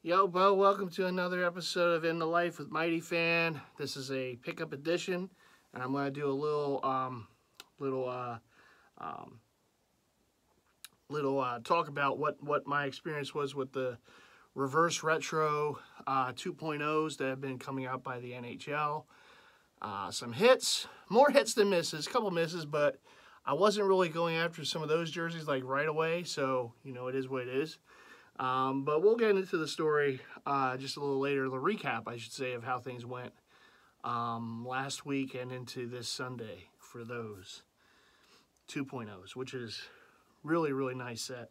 Yo, Bo, welcome to another episode of In the Life with MightyFan. This is a pickup edition, and I'm going to do a little talk about what my experience was with the Reverse Retro 2.0s that have been coming out by the NHL. Some hits, more hits than misses, a couple misses, but I wasn't really going after some of those jerseys like right away, so, you know, it is what it is. But we'll get into the story just a little later, the recap, I should say, of how things went last week and into this Sunday for those 2.0s, which is really, really nice set.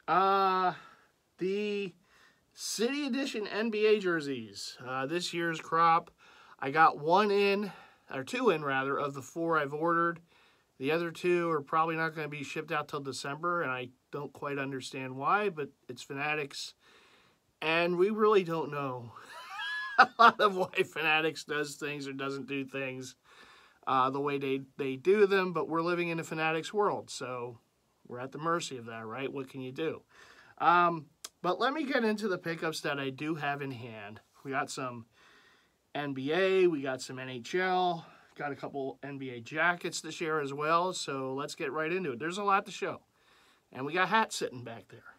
The City Edition NBA jerseys, this year's crop, I got two in of the 4 I've ordered. The other 2 are probably not going to be shipped out till December, and I don't quite understand why, but it's Fanatics, and we really don't know a lot of why Fanatics does things or doesn't do things the way they do them, but we're living in a Fanatics world, so we're at the mercy of that, right? What can you do? But let me get into the pickups that I do have in hand. We got some NBA, we got some NHL, got a couple NBA jackets this year as well, so let's get right into it. There's a lot to show. And we got hats sitting back there.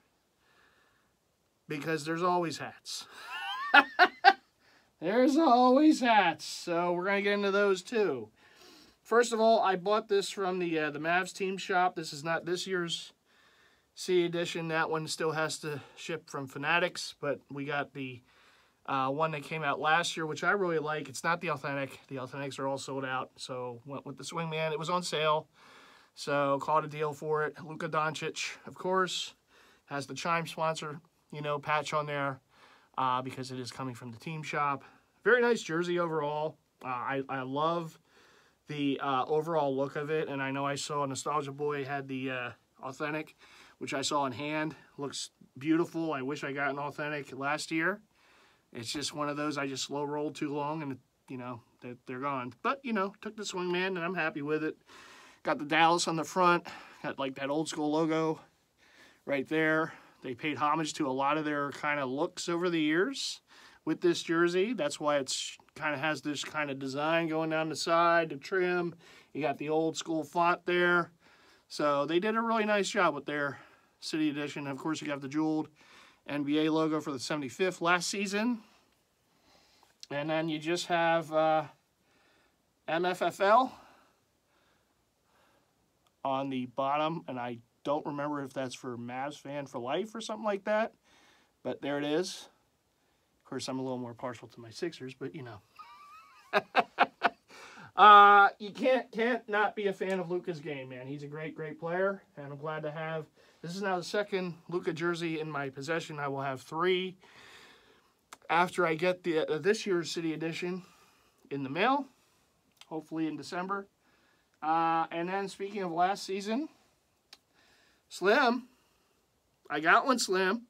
Because there's always hats. There's always hats. So we're going to get into those too. First of all, I bought this from the Mavs team shop. This is not this year's C edition. That one still has to ship from Fanatics. But we got the one that came out last year, which I really like. It's not the authentic. The authentics are all sold out. So went with the Swingman. It was on sale. So caught a deal for it. Luka Doncic, of course, has the Chime sponsor, patch on there because it is coming from the team shop. Very nice jersey overall. I love the overall look of it, and I know I saw Nostalgia Boy had the authentic, which I saw in hand. Looks beautiful. I wish I got an authentic last year. It's just one of those I just slow rolled too long, and they're gone. But took the Swingman, and I'm happy with it. Got the Dallas on the front, got like that old school logo right there. They paid homage to a lot of their kind of looks over the years with this jersey. That's why it's kind of has this kind of design going down the side, the trim. You got the old school font there. So they did a really nice job with their City Edition. Of course, you got the jeweled NBA logo for the 75th last season. And then you just have MFFL on the bottom, and I don't remember if that's for Mavs fan for life or something like that, but there it is. Of course, I'm a little more partial to my Sixers, but you can't not be a fan of Luka's game, man. He's a great player, and I'm glad to have. This is now the second Luka jersey in my possession. I will have 3 after I get the this year's City Edition in the mail, hopefully in December. And then speaking of last season, Slim, I got one Slim.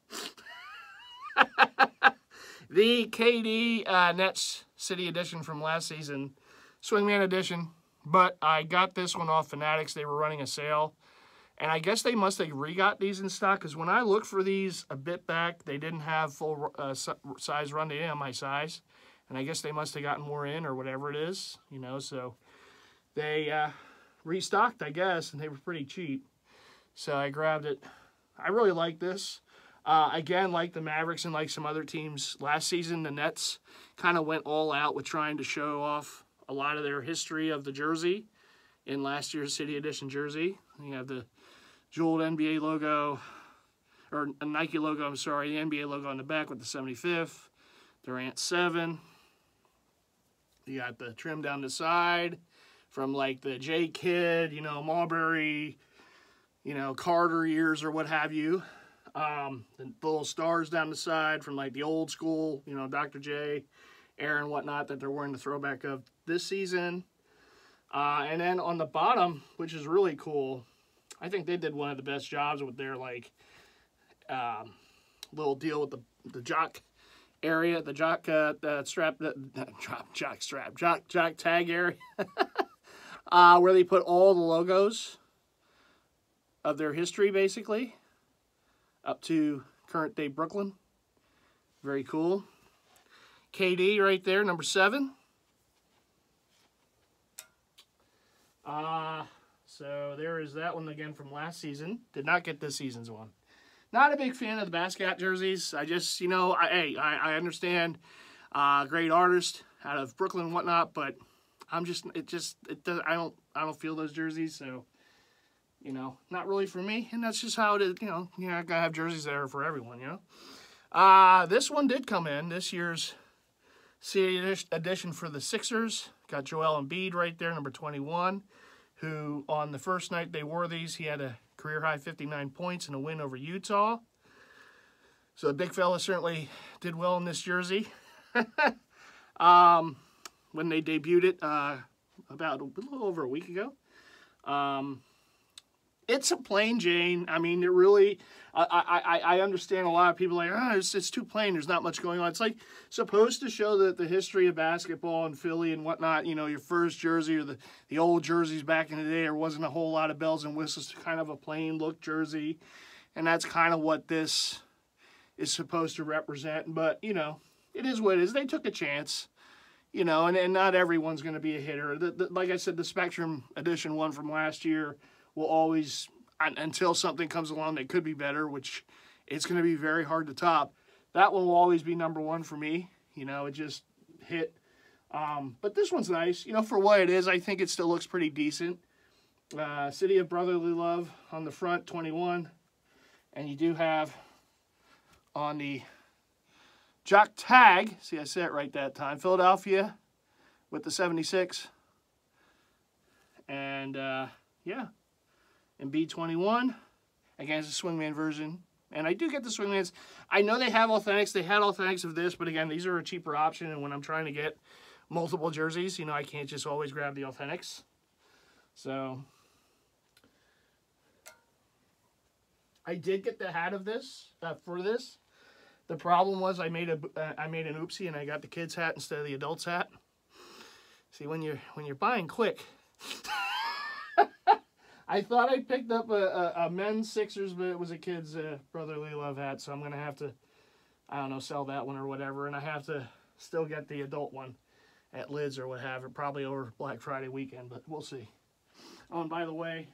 The KD Nets City Edition from last season, Swingman Edition, but I got this one off Fanatics. They were running a sale, and I guess they must have re-got these in stock, because when I looked for these a bit back, they didn't have full size run to my size, and I guess they must have gotten more in or whatever it is, so they restocked, I guess, and they were pretty cheap. So I grabbed it. I really like this. Again, like the Mavericks and like some other teams last season, the Nets kind of went all out with trying to show off a lot of their history of the jersey in last year's City Edition jersey. You have the jeweled NBA logo, or a Nike logo, I'm sorry, the NBA logo on the back with the 75th, Durant 7. You got the trim down the side from like the J Kid, Marbury, Carter years or what have you. The little stars down the side from like the old school, Dr. J, Aaron, whatnot, that they're wearing the throwback of this season. And then on the bottom, which is really cool, I think they did one of the best jobs with their like little deal with the jock area, the jock jock tag area. Where they put all the logos of their history, basically, up to current day Brooklyn. Very cool. KD right there, number 7. So there is that one again from last season. Did not get this season's one. Not a big fan of the Basket jerseys. I just, I understand, great artist out of Brooklyn and whatnot, but I don't feel those jerseys, so, not really for me. And that's just how it is, I gotta have jerseys that are for everyone, This one did come in, this year's City Edition for the Sixers. Got Joel Embiid right there, number 21, who on the first night they wore these, he had a career-high 59 points in a win over Utah. So the big fella certainly did well in this jersey. When they debuted it about a little over a week ago. It's a plain Jane. I mean, it really, I understand a lot of people are like, it's too plain. There's not much going on. It's like supposed to show that the history of basketball in Philly and whatnot, your first jersey or the old jerseys back in the day, there wasn't a whole lot of bells and whistles, kind of a plain look jersey. And that's kind of what this is supposed to represent. But, it is what it is. They took a chance, and not everyone's going to be a hitter. Like I said, the Spectrum Edition one from last year will always, until something comes along that could be better, which it's going to be very hard to top, that one will always be number 1 for me. It just hit. But this one's nice. For what it is, I think it still looks pretty decent. City of Brotherly Love on the front, 21. And you do have on the jock tag, see I said it right that time, Philadelphia with the 76. And, yeah. And B21, again, it's a Swingman version. And I do get the Swingmans. I know they have authentics. They had authentics of this, but again, these are a cheaper option. And when I'm trying to get multiple jerseys, I can't just always grab the authentics. So, I did get the hat of this, for this. The problem was I made an oopsie and I got the kid's hat instead of the adult's hat. See, when you're buying quick, I thought I picked up a men's Sixers, but it was a kid's Brotherly Love hat, so I'm gonna have to, I don't know, sell that one or whatever, and I have to still get the adult one at Lids or what have it, probably over Black Friday weekend, but we'll see. Oh, and by the way,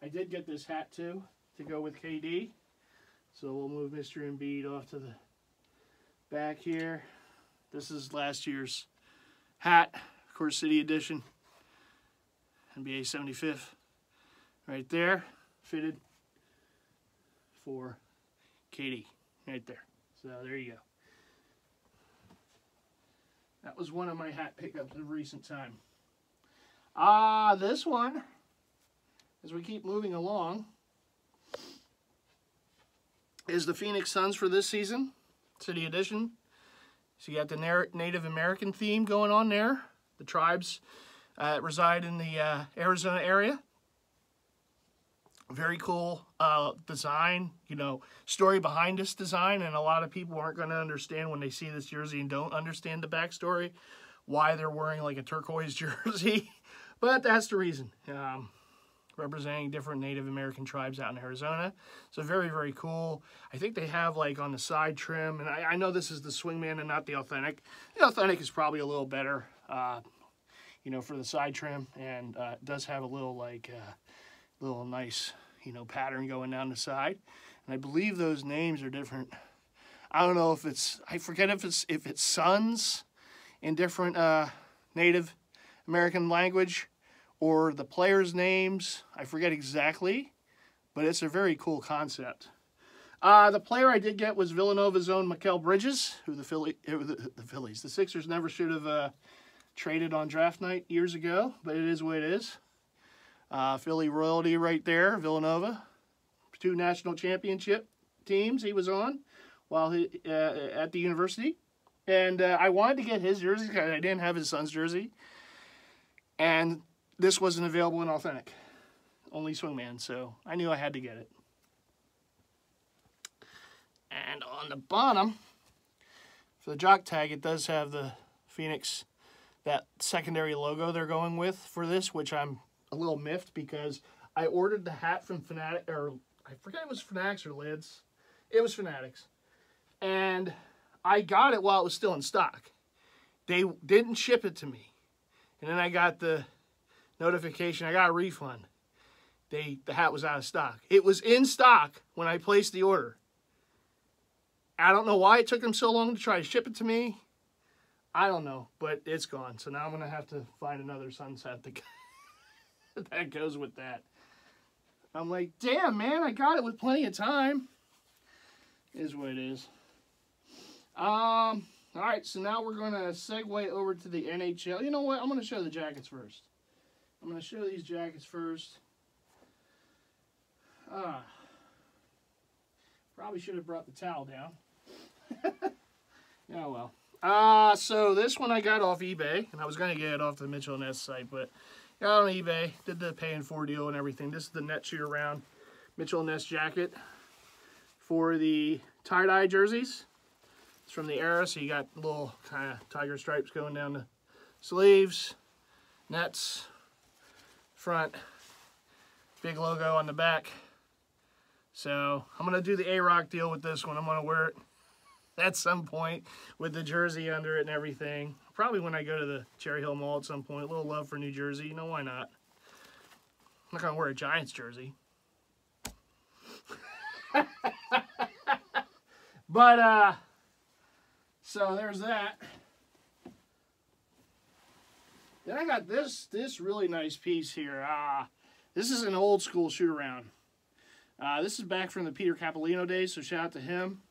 I did get this hat too to go with KD. So we'll move Mr. Embiid off to the back here. This is last year's hat, of course, City Edition. NBA 75th. Right there. Fitted for KD. Right there. So there you go. That was one of my hat pickups of recent time. This one, as we keep moving along, is the Phoenix Suns for this season, City Edition. So you got the Native American theme going on there. The tribes reside in the Arizona area. Very cool design, story behind this design, and a lot of people aren't going to understand when they see this jersey and don't understand the backstory, why they're wearing like a turquoise jersey, but that's the reason. Representing different Native American tribes out in Arizona. So very, very cool. I think they have like on the side trim, and I know this is the Swingman and not the authentic. The authentic is probably a little better, for the side trim, and it does have a little like, little nice, pattern going down the side. And I believe those names are different. I don't know if it's, I forget if it's sons in different Native American language, or the players' names. I forget exactly, but it's a very cool concept. The player I did get was Villanova's own Mikal Bridges, who the Sixers never should have traded on draft night years ago, but it is what it is. Philly royalty right there, Villanova. 2 national championship teams he was on while he at the university. And I wanted to get his jersey because I didn't have his son's jersey. And this wasn't available in authentic, only Swingman, so I knew I had to get it. And on the bottom, for the jock tag, it does have the Phoenix, that secondary logo they're going with for this, which I'm a little miffed because I ordered the hat from Fanatic, or I forget it was Fanatics or Lids. It was Fanatics. And I got it while it was still in stock. They didn't ship it to me. And then I got the notification I got a refund. The hat was out of stock. It was in stock when I placed the order. I don't know why it took them so long to try to ship it to me. I don't know, but it's gone. So now I'm going to have to find another sunset that goes with that. I'm like, damn, man, I got it with plenty of time. Is what it is. All right, so now we're going to segue over to the NHL. You know what? I'm going to show the jackets first. I'm going to show these jackets first. Probably should have brought the towel down. Oh, well. So this one I got off eBay, and I was going to get it off the Mitchell & Ness site, but got on eBay, did the pay in 4 deal and everything. This is the net shoot around Mitchell & Ness jacket for the tie-dye jerseys. It's from the era, so you got little kind of tiger stripes going down the sleeves, nets, front, big logo on the back. So I'm going to do the A-Rock deal with this one. I'm going to wear it at some point with the jersey under it and everything. Probably when I go to the Cherry Hill Mall at some point. A little love for New Jersey. You know, why not? I'm not going to wear a Giants jersey. But, so there's that. Then I got this really nice piece here. This is an old school shoot-around. This is back from the Peter Capolino days, so shout out to him.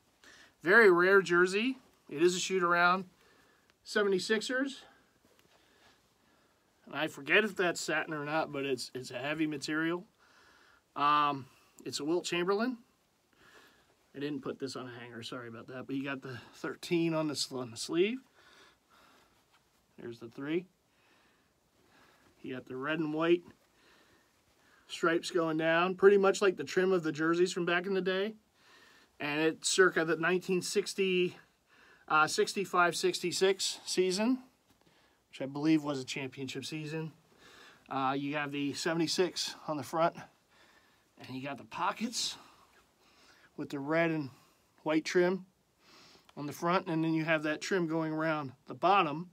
Very rare jersey. It is a shoot-around 76ers. And I forget if that's satin or not, but it's a heavy material. It's a Wilt Chamberlain. I didn't put this on a hanger, sorry about that. But you got the 13 on the sleeve. There's the 3. You got the red and white stripes going down, pretty much like the trim of the jerseys from back in the day. And it's circa the 1960, 65-66 season, which I believe was a championship season. You have the 76 on the front, and you got the pockets with the red and white trim on the front, and then you have that trim going around the bottom,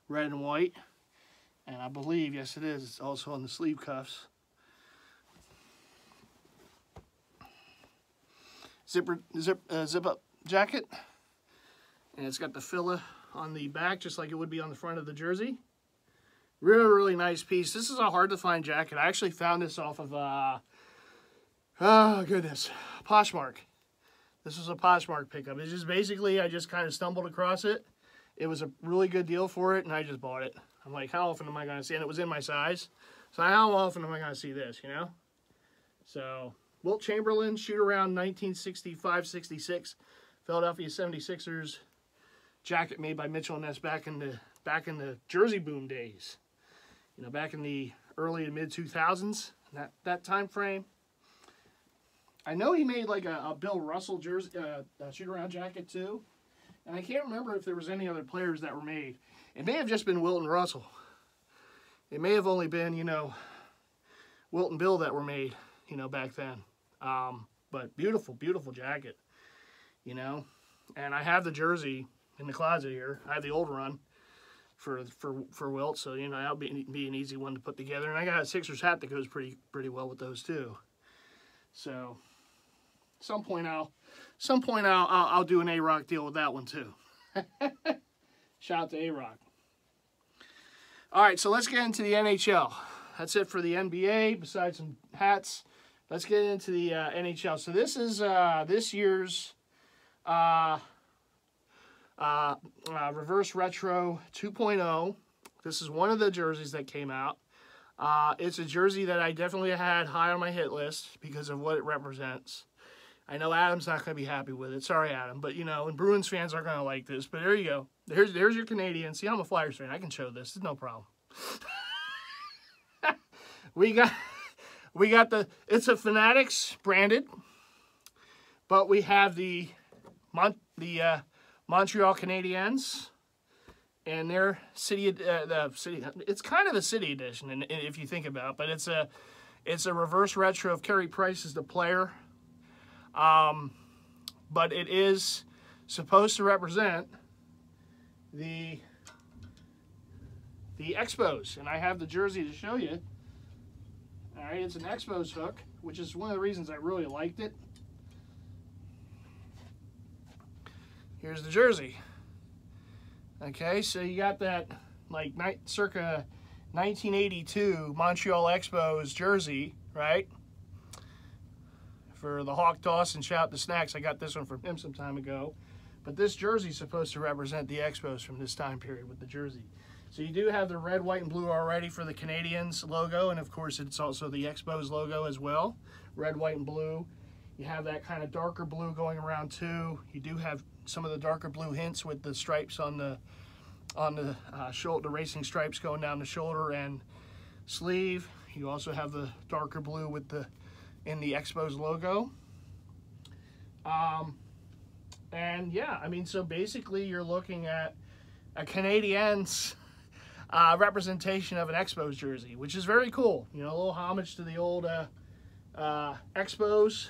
red and white. And I believe, yes it is, it's also on the sleeve cuffs. Zip up jacket, and it's got the filler on the back just like it would be on the front of the jersey. Really nice piece. This is a hard to find jacket. I actually found this off of oh goodness, Poshmark. This was a Poshmark pickup. It's just basically I just kind of stumbled across it. It was a really good deal for it, and I just bought it. I'm like, how often am I going to see it? And it was in my size, so how often am I going to see this, you know? So Wilt Chamberlain, shoot-around 1965-66, Philadelphia 76ers jacket made by Mitchell & Ness back in the Jersey Boom days. You know, back in the early and mid 2000s, that time frame. I know he made like a Bill Russell jersey, shoot-around jacket too, and I can't remember if there was any other players that were made. It may have just been Wilt and Russell. It may have only been, you know, Wilt and Bill that were made, you know, back then. But beautiful, beautiful jacket, you know. And I have the jersey in the closet here. I have the old run for Wilt, so, you know, that'll be an easy one to put together. And I got a Sixers hat that goes pretty well with those too. So, some point I'll do an A-Rock deal with that one too. Shout out to A-Rock. All right, so let's get into the NHL. That's it for the NBA, besides some hats. Let's get into the NHL. So this is this year's Reverse Retro 2.0. This is one of the jerseys that came out. It's a jersey that I definitely had high on my hit list because of what it represents. I know Adam's not going to be happy with it. Sorry, Adam. But, you know, and Bruins fans aren't going to like this. But there you go. There's your Canadian. See, I'm a Flyers fan. I can show this. It's no problem. we got it's a Fanatics branded. But we have the Montreal Canadiens and their city, it's kind of a city edition, and if you think about it, but it's a reverse retro of Carey Price as the player. But it is supposed to represent the Expos, and I have the jersey to show you. All right, it's an Expos hook, which is one of the reasons I really liked it. Here's the jersey. Okay, so you got that like circa 1982 Montreal Expos jersey, right? For the Hawk Toss and Shout the Snacks. I got this one from him some time ago. But this jersey is supposed to represent the Expos from this time period with the jersey. So you do have the red, white, and blue already for the Canadiens logo, and of course it's also the Expos logo as well. Red, white, and blue. You have that kind of darker blue going around too. You do have some of the darker blue hints with the stripes on the shoulder, the racing stripes going down the shoulder and sleeve. You also have the darker blue with in the Expos logo. And yeah, I mean, so basically you're looking at a Canadiens representation of an Expos jersey, which is very cool. You know, a little homage to the old Expos.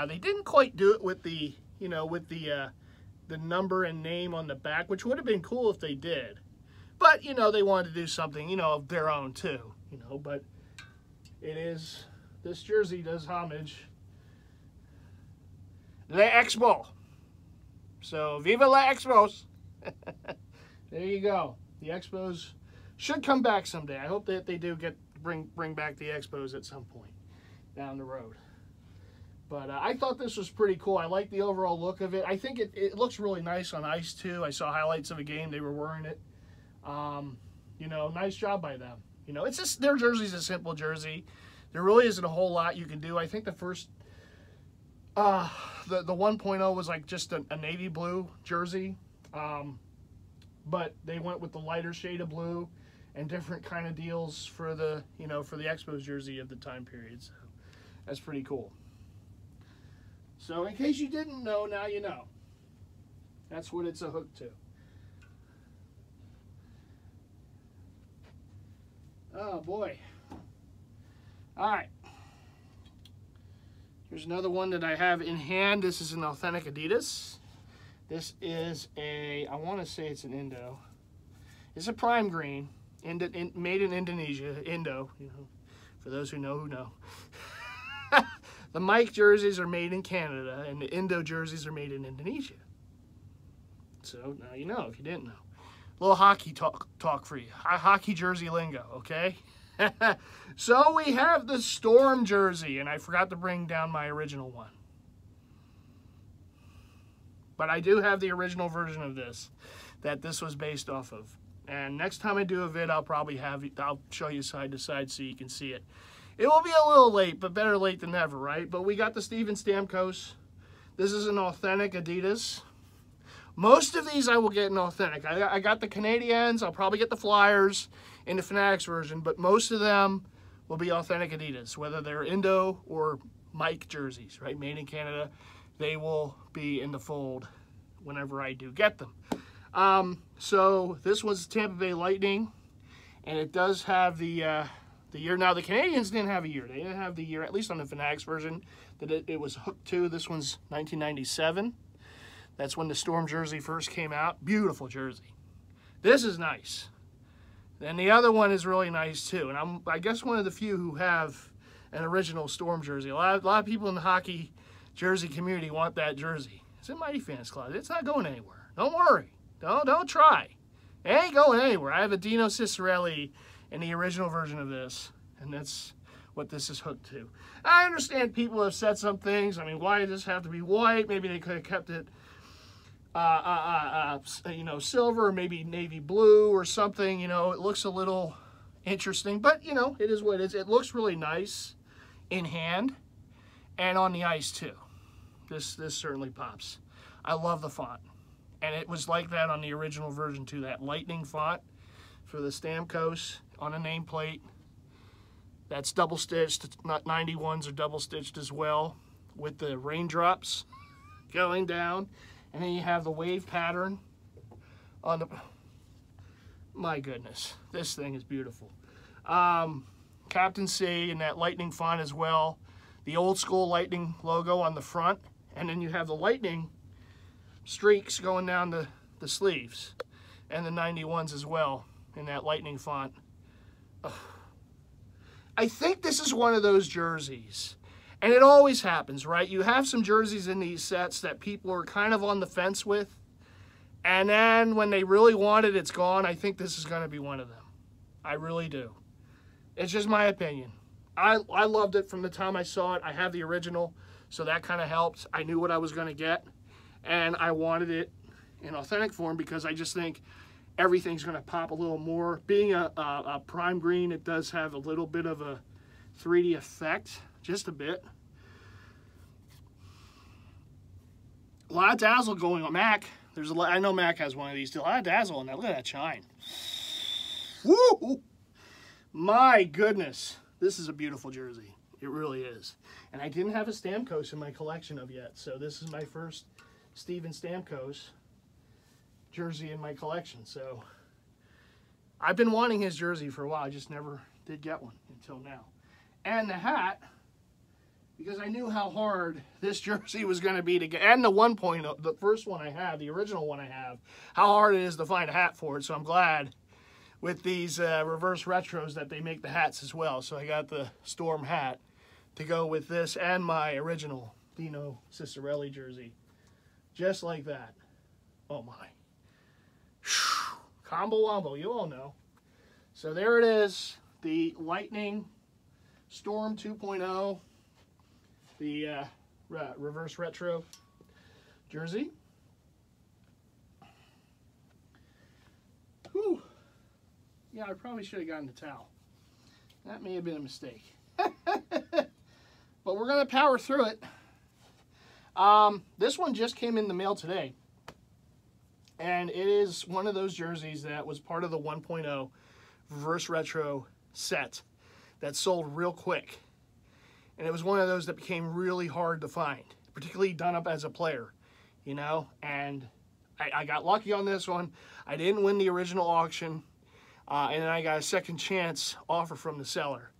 They didn't quite do it with the, you know, with the number and name on the back, which would have been cool if they did. But, you know, they wanted to do something, you know, of their own too, you know, but it is, this jersey does homage Les Expos. So, viva les Expos. There you go. The Expos should come back someday. I hope that they do bring back the Expos at some point down the road. But I thought this was pretty cool. I like the overall look of it. I think it looks really nice on ice too. I saw highlights of a game. They were wearing it. You know, nice job by them. You know, it's just, their jersey's a simple jersey. There really isn't a whole lot you can do. I think the first, the 1.0 was like just a navy blue jersey. But they went with the lighter shade of blue and different kind of deals for the, you know, for the Expos jersey of the time period. So that's pretty cool. So in case you didn't know, now you know. That's what it's a hook to. Oh boy. All right. Here's another one that I have in hand. This is an authentic Adidas. This is a, I want to say it's an Indo. It's a prime green, made in Indonesia, Indo, you know, for those who know, who know. The Mike jerseys are made in Canada, and the Indo jerseys are made in Indonesia. So now you know if you didn't know. A little hockey talk for you. Hockey jersey lingo, okay? So we have the Storm jersey, and I forgot to bring down my original one. But I do have the original version of this that this was based off of. And next time I do a vid, I'll show you side to side so you can see it. It will be a little late, but better late than never, right? But we got the Steven Stamkos. This is an authentic Adidas. Most of these I will get in authentic. I got the Canadiens. I'll probably get the Flyers in the Fanatics version, but most of them will be authentic Adidas, whether they're Indo or Mike jerseys, right? Made in Canada. They will be in the fold whenever I do get them. So this was Tampa Bay Lightning, and it does have the year. Now, the Canadiens didn't have a year. They didn't have the year, at least on the Fanatics version, that it was hooked to. This one's 1997. That's when the Storm jersey first came out. Beautiful jersey. This is nice. And the other one is really nice, too. And I guess one of the few who have an original Storm jersey. A lot of people in the hockey jersey community want that jersey. It's in MightyFan's closet. It's not going anywhere. Don't worry. Don't try. It ain't going anywhere. I have a Dino Cicerelli in the original version of this, and that's what this is hooked to. I understand people have said some things. I mean, why does this have to be white? Maybe they could have kept it, you know, silver, or maybe navy blue or something. You know, it looks a little interesting, but you know, it is what it is. It looks really nice in hand and on the ice too. This certainly pops. I love the font. And it was like that on the original version too, that lightning font for the Stamkos on a nameplate. That's double stitched, not 91s are double stitched as well, with the raindrops going down. And then you have the wave pattern on the, my goodness, this thing is beautiful. Captain C and that lightning font as well. The old school lightning logo on the front. And then you have the lightning streaks going down the sleeves, and the 91s as well in that lightning font. Ugh. I think this is one of those jerseys, and it always happens, right? You have some jerseys in these sets that people are kind of on the fence with, and then when they really want it, it's gone. I think this is going to be one of them. I really do. It's just my opinion. I loved it from the time I saw it. I have the original, so that kind of helped. I knew what I was going to get, and I wanted it in authentic form because I just think everything's going to pop a little more. Being a prime green, it does have a little bit of a 3D effect, just a bit. A lot of dazzle going on. Mac, there's a lot. I know Mac has one of these too. A lot of dazzle in that. Look at that shine. Woo! My goodness, this is a beautiful jersey. It really is. And I didn't have a Stamkos in my collection of yet, so this is my first Steven Stamkos jersey in my collection. So I've been wanting his jersey for a while. I just never did get one until now. And the hat, because I knew how hard this jersey was going to be to get, and the 1.0, the first one I have, the original one I have, how hard it is to find a hat for it. So I'm glad with these reverse retros that they make the hats as well. So I got the Storm hat to go with this and my original Dino Ciccarelli jersey. Just like that. Oh my. Combo wombo, you all know. So there it is, the Lightning Storm 2.0, the reverse retro jersey. Whew. Yeah, I probably should have gotten the towel. That may have been a mistake. But we're going to power through it. This one just came in the mail today. And it is one of those jerseys that was part of the 1.0 reverse retro set that sold real quick. And it was one of those that became really hard to find, particularly done up as a player, you know. And I got lucky on this one. I didn't win the original auction. And then I got a second chance offer from the seller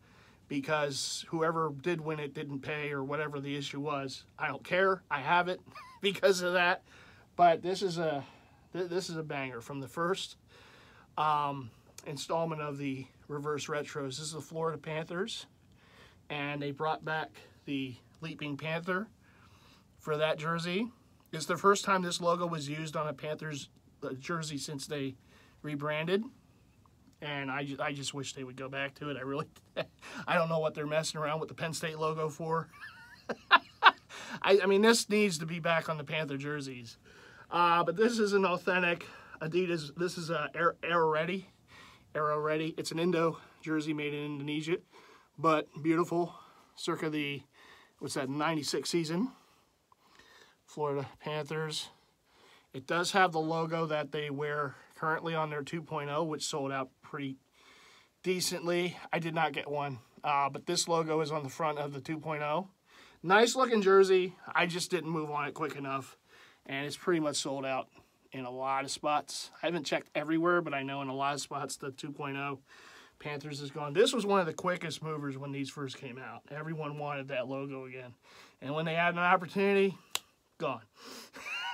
because whoever did win it didn't pay or whatever the issue was. I don't care. I have it because of that. But this is a banger from the first installment of the reverse retros. This is the Florida Panthers, and they brought back the Leaping Panther for that jersey. It's the first time this logo was used on a Panthers jersey since they rebranded, and I just wish they would go back to it. I don't know what they're messing around with the Penn State logo for. I mean, this needs to be back on the Panther jerseys. But this is an authentic Adidas. This is a Aero Ready. It's an Indo jersey made in Indonesia, but beautiful. Circa the, what's that, 96 season. Florida Panthers. It does have the logo that they wear currently on their 2.0, which sold out pretty decently. I did not get one, but this logo is on the front of the 2.0. Nice looking jersey. I just didn't move on it quick enough. And it's pretty much sold out in a lot of spots. I haven't checked everywhere, but I know in a lot of spots the 2.0 Panthers is gone. This was one of the quickest movers when these first came out. Everyone wanted that logo again. And when they had an opportunity, gone.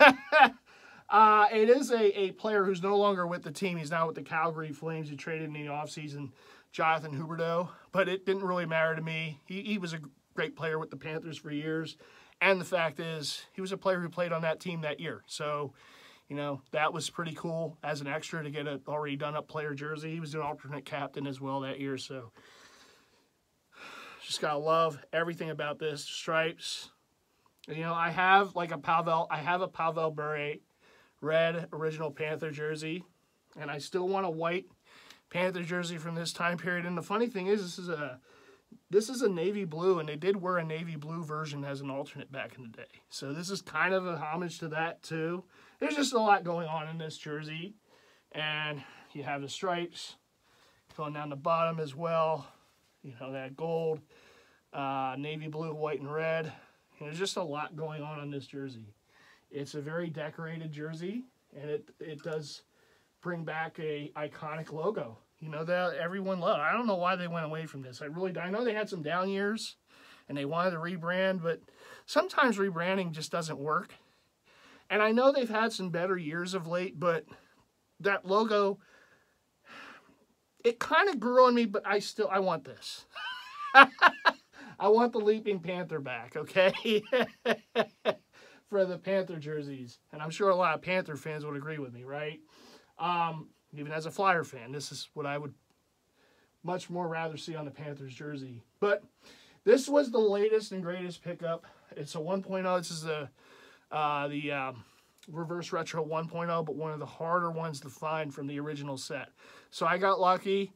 It is a player who's no longer with the team. He's now with the Calgary Flames. He traded in the offseason, Jonathan Huberdeau. But it didn't really matter to me. He was a great player with the Panthers for years. And the fact is, he was a player who played on that team that year. So, you know, that was pretty cool as an extra to get an already done-up player jersey. He was an alternate captain as well that year. So, just got to love everything about this. Stripes. You know, I have a Pavel Bure red original Panther jersey. And I still want a white Panther jersey from this time period. And the funny thing is, this is a navy blue, and they did wear a navy blue version as an alternate back in the day. So this is kind of a homage to that too. There's just a lot going on in this jersey. And you have the stripes going down the bottom as well. You know, that gold, navy blue, white, and red. And there's just a lot going on this jersey. It's a very decorated jersey, and it does bring back a iconic logo. You know, that everyone loved. I don't know why they went away from this. I know they had some down years and they wanted to rebrand, but sometimes rebranding just doesn't work. And I know they've had some better years of late, but that logo, it kind of grew on me, but I want this. I want the Leaping Panther back, okay? For the Panther jerseys. And I'm sure a lot of Panther fans would agree with me, right? Even as a Flyer fan, this is what I would much more rather see on the Panthers jersey. But this was the latest and greatest pickup. It's a 1.0. This is the Reverse Retro 1.0, but one of the harder ones to find from the original set. So I got lucky.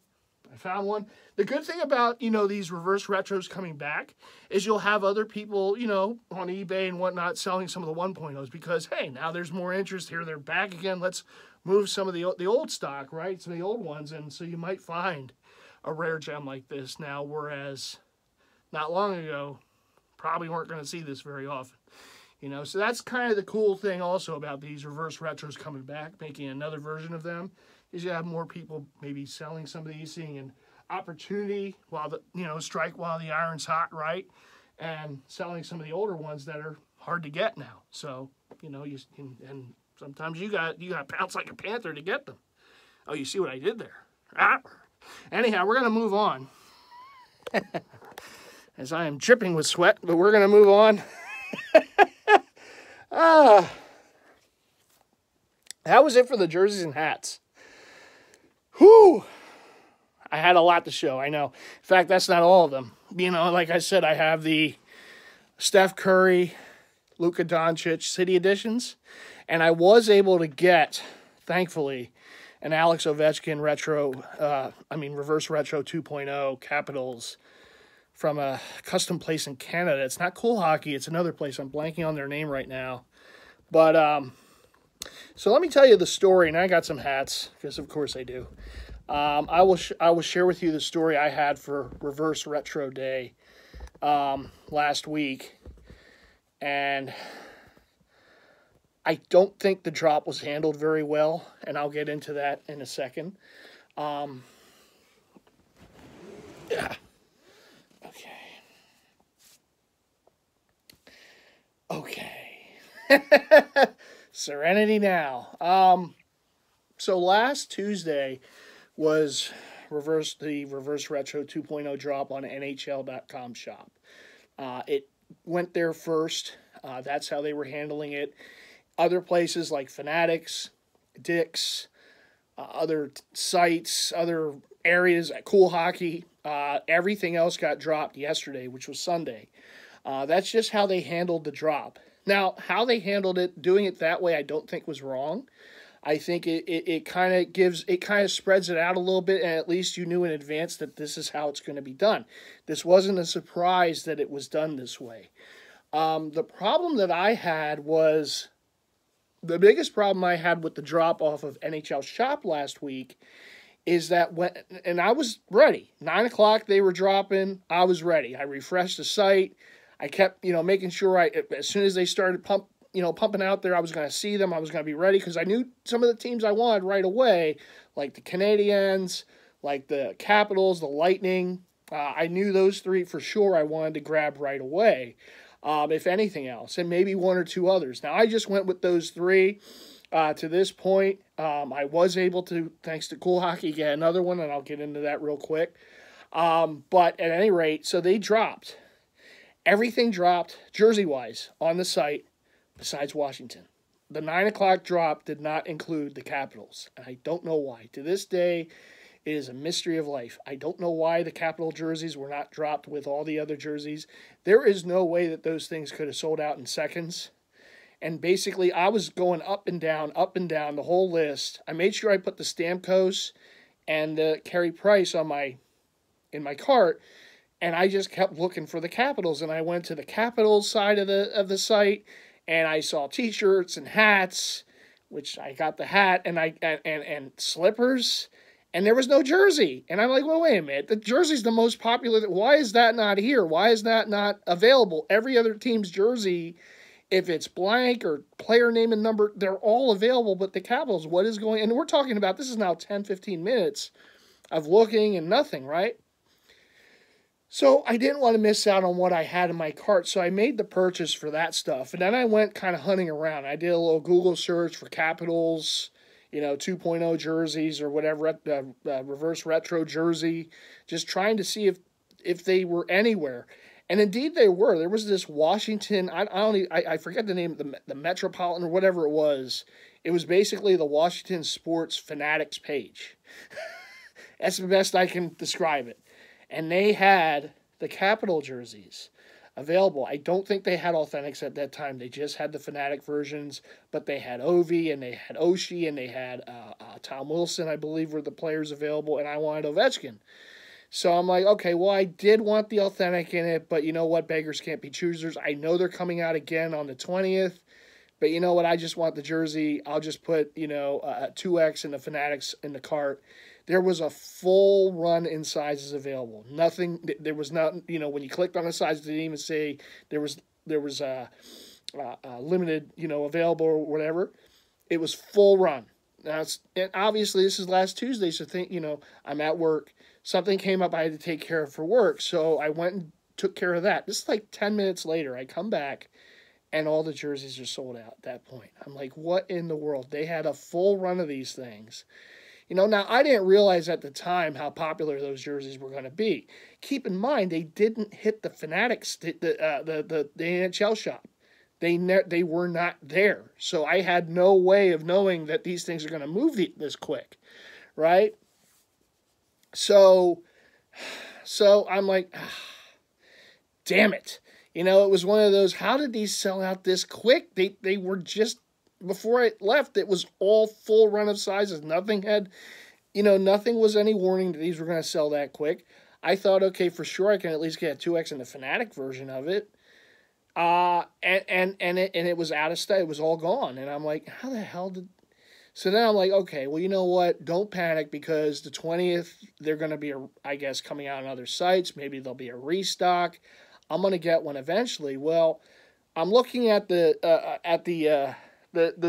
I found one. The good thing about, these Reverse Retros coming back is you'll have other people, on eBay and whatnot selling some of the 1.0s because, hey, now there's more interest here. They're back again. Let's move some of the old stock, right? Some of the old ones. And so you might find a rare gem like this now, whereas not long ago, probably weren't going to see this very often. So that's kind of the cool thing also about these Reverse Retros coming back, making another version of them, is you have more people maybe selling some of these, seeing an opportunity while strike while the iron's hot, right? And selling some of the older ones that are hard to get now. So, and sometimes you got to pounce like a panther to get them. Oh, you see what I did there? Ah. Anyhow, we're going to move on. As I am dripping with sweat, but we're going to move on. That was it for the jerseys and hats. Whew! I had a lot to show, I know. In fact, that's not all of them. Like I said, I have the Steph Curry, Luka Doncic City Editions, and I was able to get, thankfully, an Alex Ovechkin Reverse Retro 2.0 Capitals from a custom place in Canada. It's not Cool Hockey. It's another place. I'm blanking on their name right now. But, so let me tell you the story, and I got some hats, because of course I do. I will share with you the story I had for Reverse Retro Day last week. And I don't think the drop was handled very well, and I'll get into that in a second. Yeah. Okay. Serenity now. So last Tuesday was the Reverse Retro 2.0 drop on NHL.com shop. It went there first. That's how they were handling it. Other places like Fanatics, Dick's, other sites, other areas at Cool Hockey, everything else got dropped yesterday, which was Sunday. That's just how they handled the drop. Now, how they handled it, doing it that way, I don't think was wrong. I think it kind of spreads it out a little bit, and at least you knew in advance that this is how it's going to be done. This wasn't a surprise that it was done this way. The problem that I had was, the biggest problem I had with the drop off of NHL Shop last week is that and I was ready. 9 o'clock they were dropping. I was ready. I refreshed the site. I kept, making sure as soon as they started pumping out there, I was going to see them. I was going to be ready because I knew some of the teams I wanted right away, like the Canadiens, like the Capitals, the Lightning. I knew those three for sure I wanted to grab right away, if anything else, and maybe one or two others. Now, I just went with those three. To this point, I was able to, thanks to Cool Hockey, get another one, and I'll get into that real quick. But at any rate, so they dropped. Everything dropped, jersey-wise, on the site, besides Washington. The 9 o'clock drop did not include the Capitals, and I don't know why. To this day, it is a mystery of life. I don't know why the Capital jerseys were not dropped with all the other jerseys. There is no way that those things could have sold out in seconds. And basically, I was going up and down, the whole list. I made sure I put the Stamkos and the Carey Price in my cart, and I just kept looking for the Capitals. And I went to the Capitals side of the site, and I saw T-shirts and hats, which I got the hat, and slippers, and there was no jersey. And I'm like, well, wait a minute. The jersey's the most popular. Why is that not here? Why is that not available? Every other team's jersey, if it's blank or player name and number, they're all available, but the Capitals, what is going on? And we're talking about, this is now 10, 15 minutes of looking and nothing, right? So I didn't want to miss out on what I had in my cart, so I made the purchase for that stuff. And then I went kind of hunting around. I did a little Google search for Capitals, 2.0 jerseys or whatever, reverse retro jersey, just trying to see if they were anywhere. And indeed they were. There was this Washington, I forget the name, the Metropolitan or whatever it was. It was basically the Washington Sports Fanatics page. That's the best I can describe it. And they had the Capital jerseys available. I don't think they had Authentics at that time. They just had the Fanatic versions, but they had Ovi and they had Oshie and they had Tom Wilson, I believe, were the players available, and I wanted Ovechkin. So I'm like, okay, well, I did want the Authentic in it, but you know what? Beggars can't be choosers. I know they're coming out again on the 20th, but you know what? I just want the jersey. I'll just put, 2X and the Fanatics in the cart. There was a full run in sizes available. Nothing, there was not, when you clicked on the size, it didn't even say there was limited, available or whatever. It was full run. Now, and obviously this is last Tuesday, so I'm at work. Something came up I had to take care of for work, so I went and took care of that. This is like 10 minutes later. I come back, and all the jerseys are sold out at that point. I'm like, what in the world? They had a full run of these things. Now I didn't realize at the time how popular those jerseys were going to be. Keep in mind, they didn't hit the Fanatics, the NHL shop. They were not there. So I had no way of knowing that these things are going to move this quick, right? So I'm like, damn it. It was one of those, how did these sell out this quick? They were just, before I left, it was all full run of sizes. Nothing was any warning that these were going to sell that quick. I thought, okay, for sure I can at least get a 2X in the Fanatic version of it. And it was out of stock. It was all gone. And I'm like, how the hell did... So then I'm like, okay, well, you know what? Don't panic, because the 20th, they're going to be, I guess, coming out on other sites. Maybe there'll be a restock. I'm going to get one eventually. Well, I'm looking at the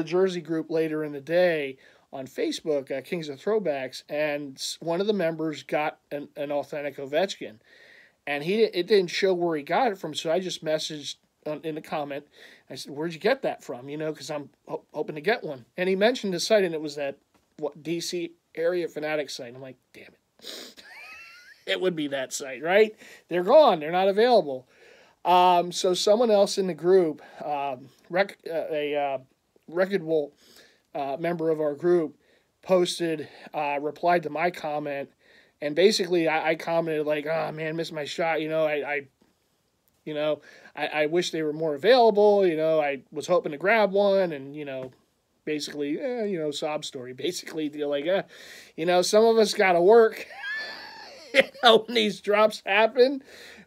jersey group later in the day on Facebook, Kings of Throwbacks, and one of the members got an authentic Ovechkin. And it didn't show where he got it from, so I just messaged in the comment. I said, where'd you get that from? Because I'm hoping to get one. And he mentioned the site, and it was that DC area Fanatic site. I'm like, damn it. It would be that site, right? They're gone. They're not available. So someone else in the group, a reputable member of our group, replied to my comment, and basically I commented like, oh man, missed my shot. I wish they were more available. I was hoping to grab one, and basically, sob story. Basically, some of us got to work. When these drops happen,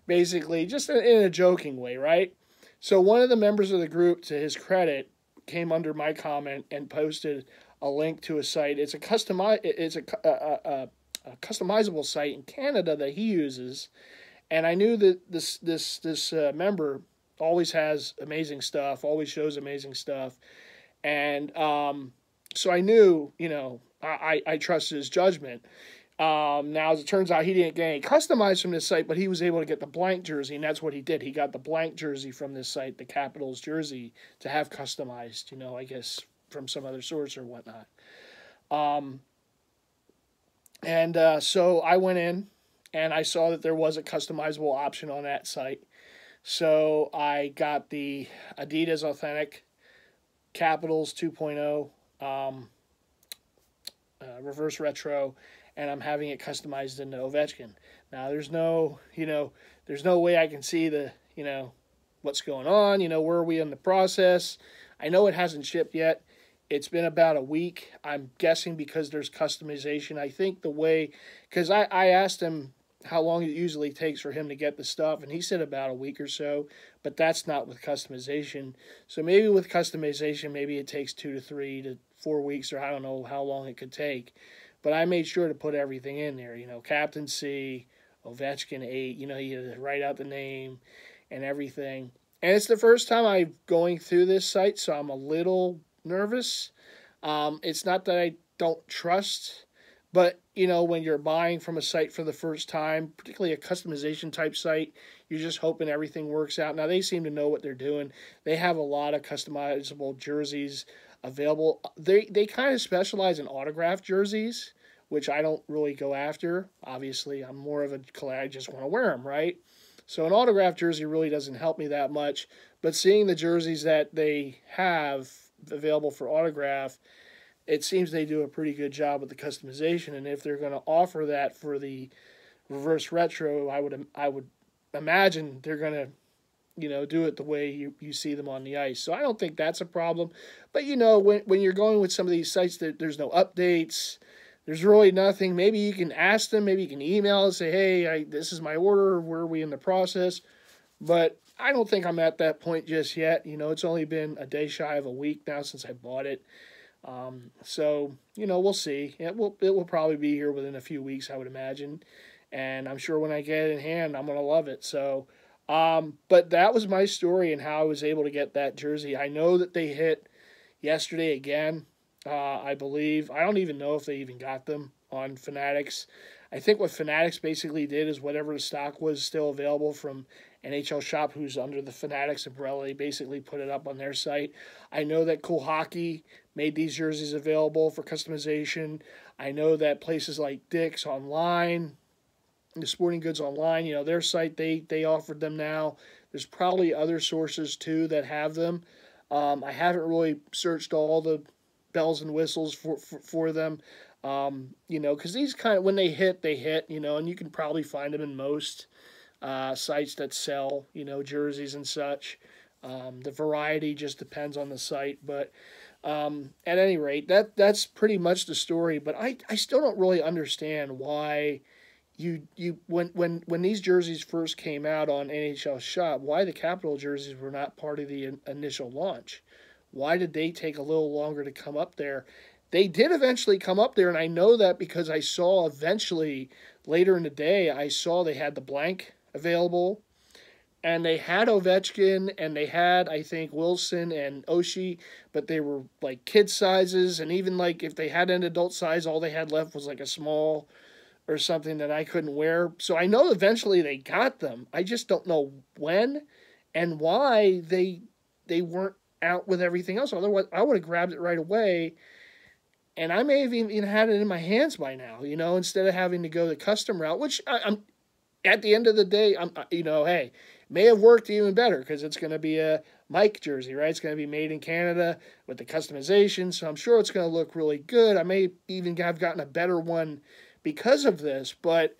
basically, just in a joking way, right? So one of the members of the group, to his credit, came under my comment and posted a link to a site. It's a customizable site in Canada that he uses, and I knew that this member always has amazing stuff, always shows amazing stuff, and so I knew, I trusted his judgment. Now, as it turns out, he didn't get any customized from this site, but he was able to get the blank jersey, and that's what he did. He got the blank jersey from this site, the Capitals jersey, to have customized, I guess, from some other source or whatnot. So I went in, and I saw that there was a customizable option on that site. So I got the Adidas Authentic Capitals 2.0 Reverse Retro, and I'm having it customized into Ovechkin. Now, there's no way I can see what's going on, where are we in the process. I know it hasn't shipped yet. It's been about a week. I'm guessing because there's customization. I think because I asked him how long it usually takes for him to get the stuff, and he said about a week or so, but that's not with customization. So maybe with customization, maybe it takes 2 to 3 to 4 weeks, or I don't know how long it could take. But I made sure to put everything in there, Captain C, Ovechkin 8, you had to write out the name and everything. And it's the first time I'm going through this site, so I'm a little nervous. It's not that I don't trust, But, you know, when you're buying from a site for the first time, particularly a customization type site, you're just hoping everything works out. Now, they seem to know what they're doing. They have a lot of customizable jerseys available. They kind of specialize in autographed jerseys, which I don't really go after. Obviously, I'm more of a collector. I just want to wear them, right? So an autographed jersey really doesn't help me that much. But seeing the jerseys that they have available for autograph, it seems they do a pretty good job with the customization. And if they're going to offer that for the Reverse Retro, I would imagine they're going to, you know, do it the way you see them on the ice. So I don't think that's a problem. But, you know, when you're going with some of these sites, there's no updates. There's really nothing. Maybe you can ask them. Maybe you can email and say, hey, this is my order. Where are we in the process? But I don't think I'm at that point just yet. You know, it's only been a day shy of a week now since I bought it. So, you know, we'll see. It will probably be here within a few weeks, I would imagine. And I'm sure when I get it in hand, I'm going to love it. So, but that was my story and how I was able to get that jersey. I know that they hit yesterday again, I believe. I don't even know if they even got them on Fanatics. I think what Fanatics basically did is whatever the stock was still available from NHL Shop, who's under the Fanatics umbrella, they basically put it up on their site. I know that Cool Hockey made these jerseys available for customization. I know that places like Dick's Online, the Sporting Goods Online, you know, their site, they offered them now. There's probably other sources, too, that have them. I haven't really searched all the bells and whistles for them, you know, because these kind of, when they hit, you know, and you can probably find them in most sites that sell, you know, jerseys and such. The variety just depends on the site, but at any rate, that's pretty much the story. But I still don't really understand why when these jerseys first came out on NHL Shop, why the Capital jerseys were not part of the initial launch. Why did they take a little longer to come up there? They did eventually come up there, and I know that because I saw eventually, later in the day, I saw they had the blank available, and they had Ovechkin, and they had, I think, Wilson and Oshie, but they were like kid sizes, and even like if they had an adult size, all they had left was like a small or something that I couldn't wear. So I know eventually they got them. I just don't know when and why they weren't out with everything else. Otherwise, I would have grabbed it right away, and I may have even had it in my hands by now, you know, instead of having to go the custom route, which I'm at the end of the day, you know, hey, may have worked even better because it's going to be a Mike jersey, right? It's going to be made in Canada with the customization, so I'm sure it's going to look really good. I may even have gotten a better one because of this, but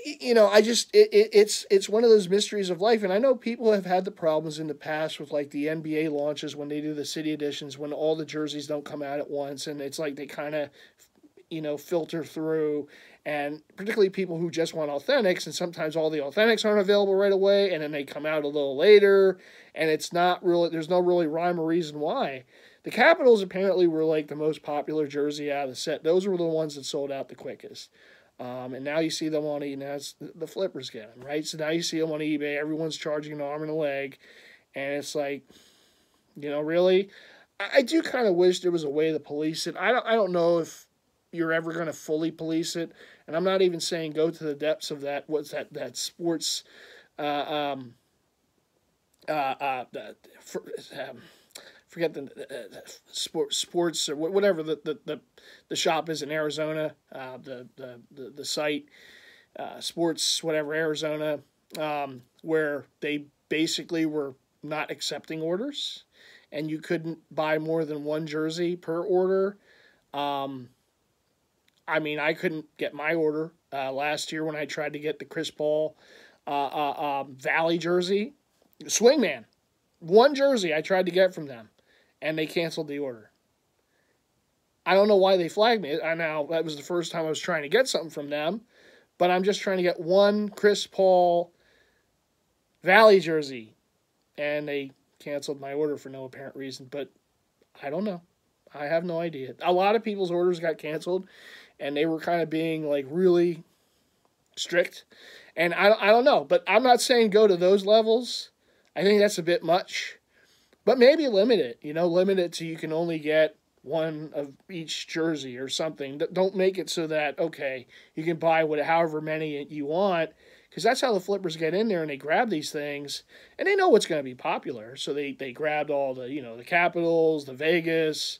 you know, it's one of those mysteries of life, and I know people have had the problems in the past with like the NBA launches when they do the city editions, when all the jerseys don't come out at once, and it's like they kind of, you know, filter through, and particularly people who just want authentics, and sometimes all the authentics aren't available right away, and then they come out a little later, and it's not really, there's no really rhyme or reason why. The Capitals apparently were like the most popular jersey out of the set. Those were the ones that sold out the quickest. And now you see them on eBay. Now it's the flippers get them, right? So now you see them on eBay. Everyone's charging an arm and a leg. And it's like, you know, really? I do kind of wish there was a way to police it. I don't know if you're ever going to fully police it. And I'm not even saying go to the depths of that. What's that sports... forget the sports or whatever the shop is in Arizona, the site, sports whatever Arizona, where they basically were not accepting orders, and you couldn't buy more than one jersey per order. I mean, I couldn't get my order last year when I tried to get the Chris Paul Valley jersey, Swingman. One jersey I tried to get from them, and they canceled the order. I don't know why they flagged me. I know that was the first time I was trying to get something from them, but I'm just trying to get one Chris Paul Valley jersey, and they canceled my order for no apparent reason, but I don't know. I have no idea. A lot of people's orders got canceled, and they were kind of being like really strict, and I don't know, but I'm not saying go to those levels. I think that's a bit much, but maybe limit it, you know, limit it so you can only get one of each jersey or something. Don't make it so that, okay, you can buy however many you want, because that's how the flippers get in there and they grab these things, and they know what's going to be popular. So they grabbed all the, the Capitals, the Vegas,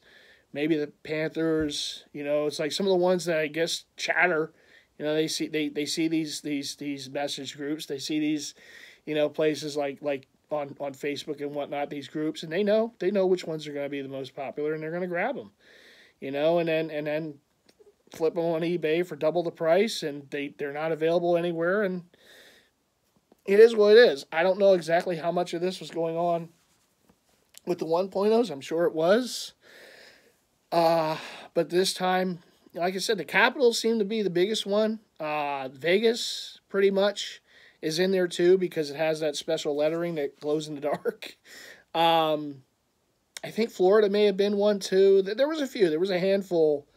maybe the Panthers. It's like some of the ones that I guess chatter. They see these message groups. They see these, places like on Facebook and whatnot, these groups, and they know which ones are going to be the most popular, and they're going to grab them, and then flip them on eBay for double the price, and they're not available anywhere, and it is what it is. I don't know exactly how much of this was going on with the 1.0s. I'm sure it was, but this time, like I said, the Capitals seem to be the biggest one. Vegas, pretty much, is in there too, because it has that special lettering that glows in the dark. I think Florida may have been one too. There was a few. There was a handful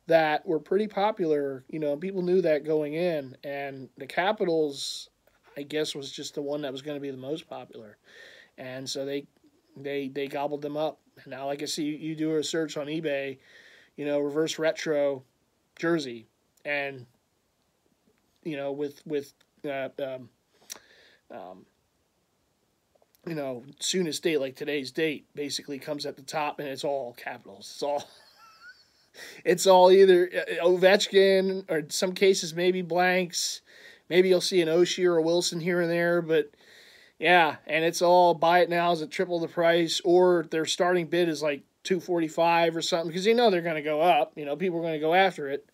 that were pretty popular. People knew that going in. And the Capitals, I guess, was just the one that was going to be the most popular. And so they gobbled them up. And now, like I see, you do a search on eBay, reverse retro jersey. And, with soonest date, like today's date, basically comes at the top, and it's all Capitals. It's all either Ovechkin, or in some cases maybe blanks. Maybe you'll see an Oshie or a Wilson here and there, but yeah, and it's all buy it now is at triple the price, or their starting bid is like $245 or something, because they're going to go up. People are going to go after it.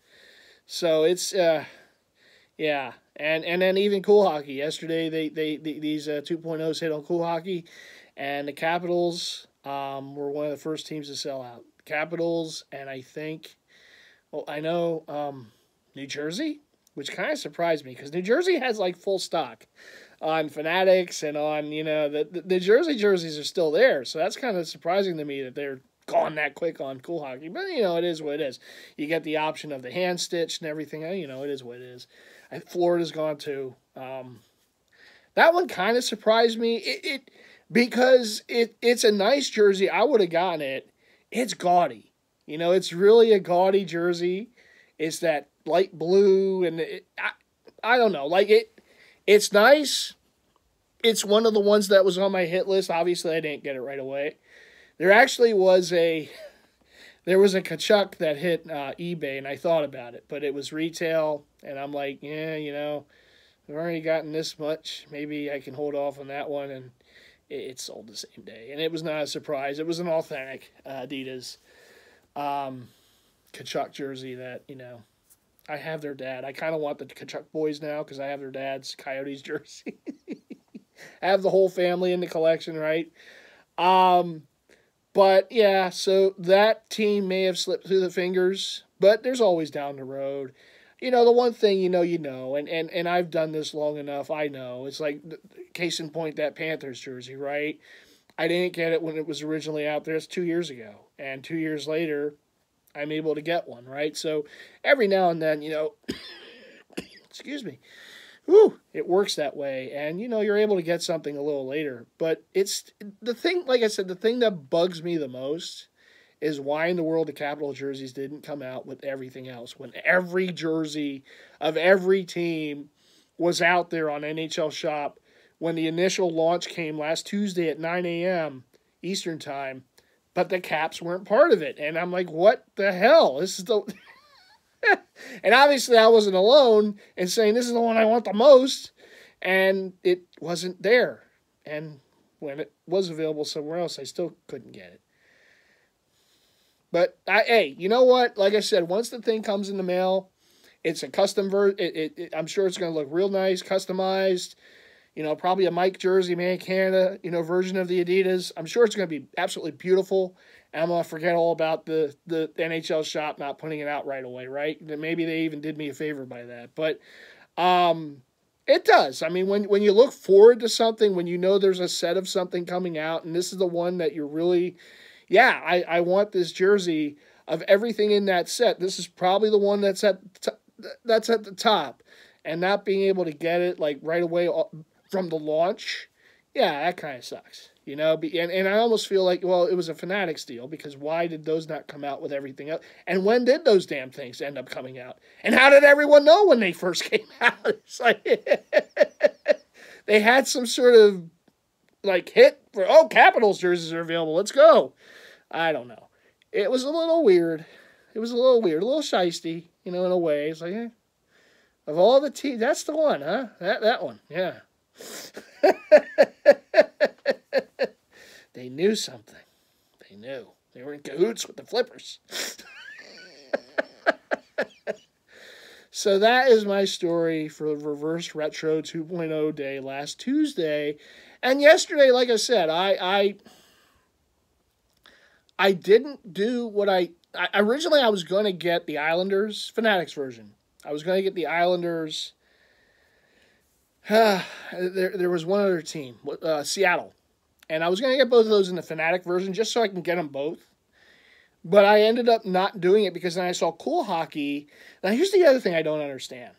So it's yeah. And then even Cool Hockey. Yesterday, these 2.0s hit on Cool Hockey, and the Capitals were one of the first teams to sell out. Capitals, and I think, I know New Jersey, which kind of surprised me, because New Jersey has like full stock on Fanatics, and on, the Jersey jerseys are still there. So that's kind of surprising to me that they're gone that quick on Cool Hockey. But, it is what it is. You get the option of the hand stitch and everything. It is what it is. Florida's gone too. That one kind of surprised me. Because it's a nice jersey. I would have gotten it. It's gaudy. It's really a gaudy jersey. It's that light blue, and I don't know. It's nice. It's one of the ones that was on my hit list. Obviously, I didn't get it right away. There actually was a Kachuk that hit eBay, and I thought about it, but it was retail, and I'm like, yeah, I've already gotten this much. Maybe I can hold off on that one, and it sold the same day. And it was not a surprise. It was an authentic Adidas Kachuk jersey that, I have their dad. I kind of want the Kachuk boys now, because I have their dad's Coyotes jersey. I have the whole family in the collection, right? But, yeah, so that team may have slipped through the fingers, but there's always down the road. The one thing and I've done this long enough, I know. It's like, case in point, that Panthers jersey, right? I didn't get it when it was originally out there. It's 2 years ago. And 2 years later, I'm able to get one, right? So every now and then, excuse me, it works that way. And, you're able to get something a little later. But it's the thing, like I said, the thing that bugs me the most is why in the world the Capital jerseys didn't come out with everything else, when every jersey of every team was out there on NHL Shop when the initial launch came last Tuesday at 9 a.m. Eastern Time, but the Caps weren't part of it. And I'm like, what the hell? This is the... And obviously I wasn't alone in saying this is the one I want the most, and it wasn't there. And when it was available somewhere else, I still couldn't get it. But, hey, you know what? Like I said, once the thing comes in the mail, it's a custom version. I'm sure it's going to look real nice, customized. Probably a Mike jersey, made in Canada, version of the Adidas. I'm sure it's going to be absolutely beautiful. And I'm going to forget all about the NHL Shop not putting it out right away, right? Maybe they even did me a favor by that. But it does. I mean, when you look forward to something, when there's a set of something coming out, and this is the one that you're really... Yeah, I want this jersey of everything in that set. This is probably the one that's at the top, and not being able to get it like right away from the launch. Yeah, that kind of sucks. You know, and I almost feel like, well, it was a Fanatics deal, because why did those not come out with everything else? And when did those damn things end up coming out? And how did everyone know when they first came out? It's like, they had some sort of, like, hit for, oh, Capitals jerseys are available, let's go. I don't know. It was a little weird. It was a little weird, a little shisty, you know, in a way. It's like, of all the teams, that's the one, huh? That one, yeah. They knew something. They knew. They were in cahoots with the Flippers. So that is my story for Reverse Retro 2.0 day last Tuesday. And yesterday, like I said, I didn't do what originally I was going to get the Islanders Fanatics version. I was going to get the Islanders. There was one other team, Seattle. And I was going to get both of those in the Fanatic version just so I can get them both. But I ended up not doing it because then I saw Cool Hockey. Now, here's the other thing I don't understand.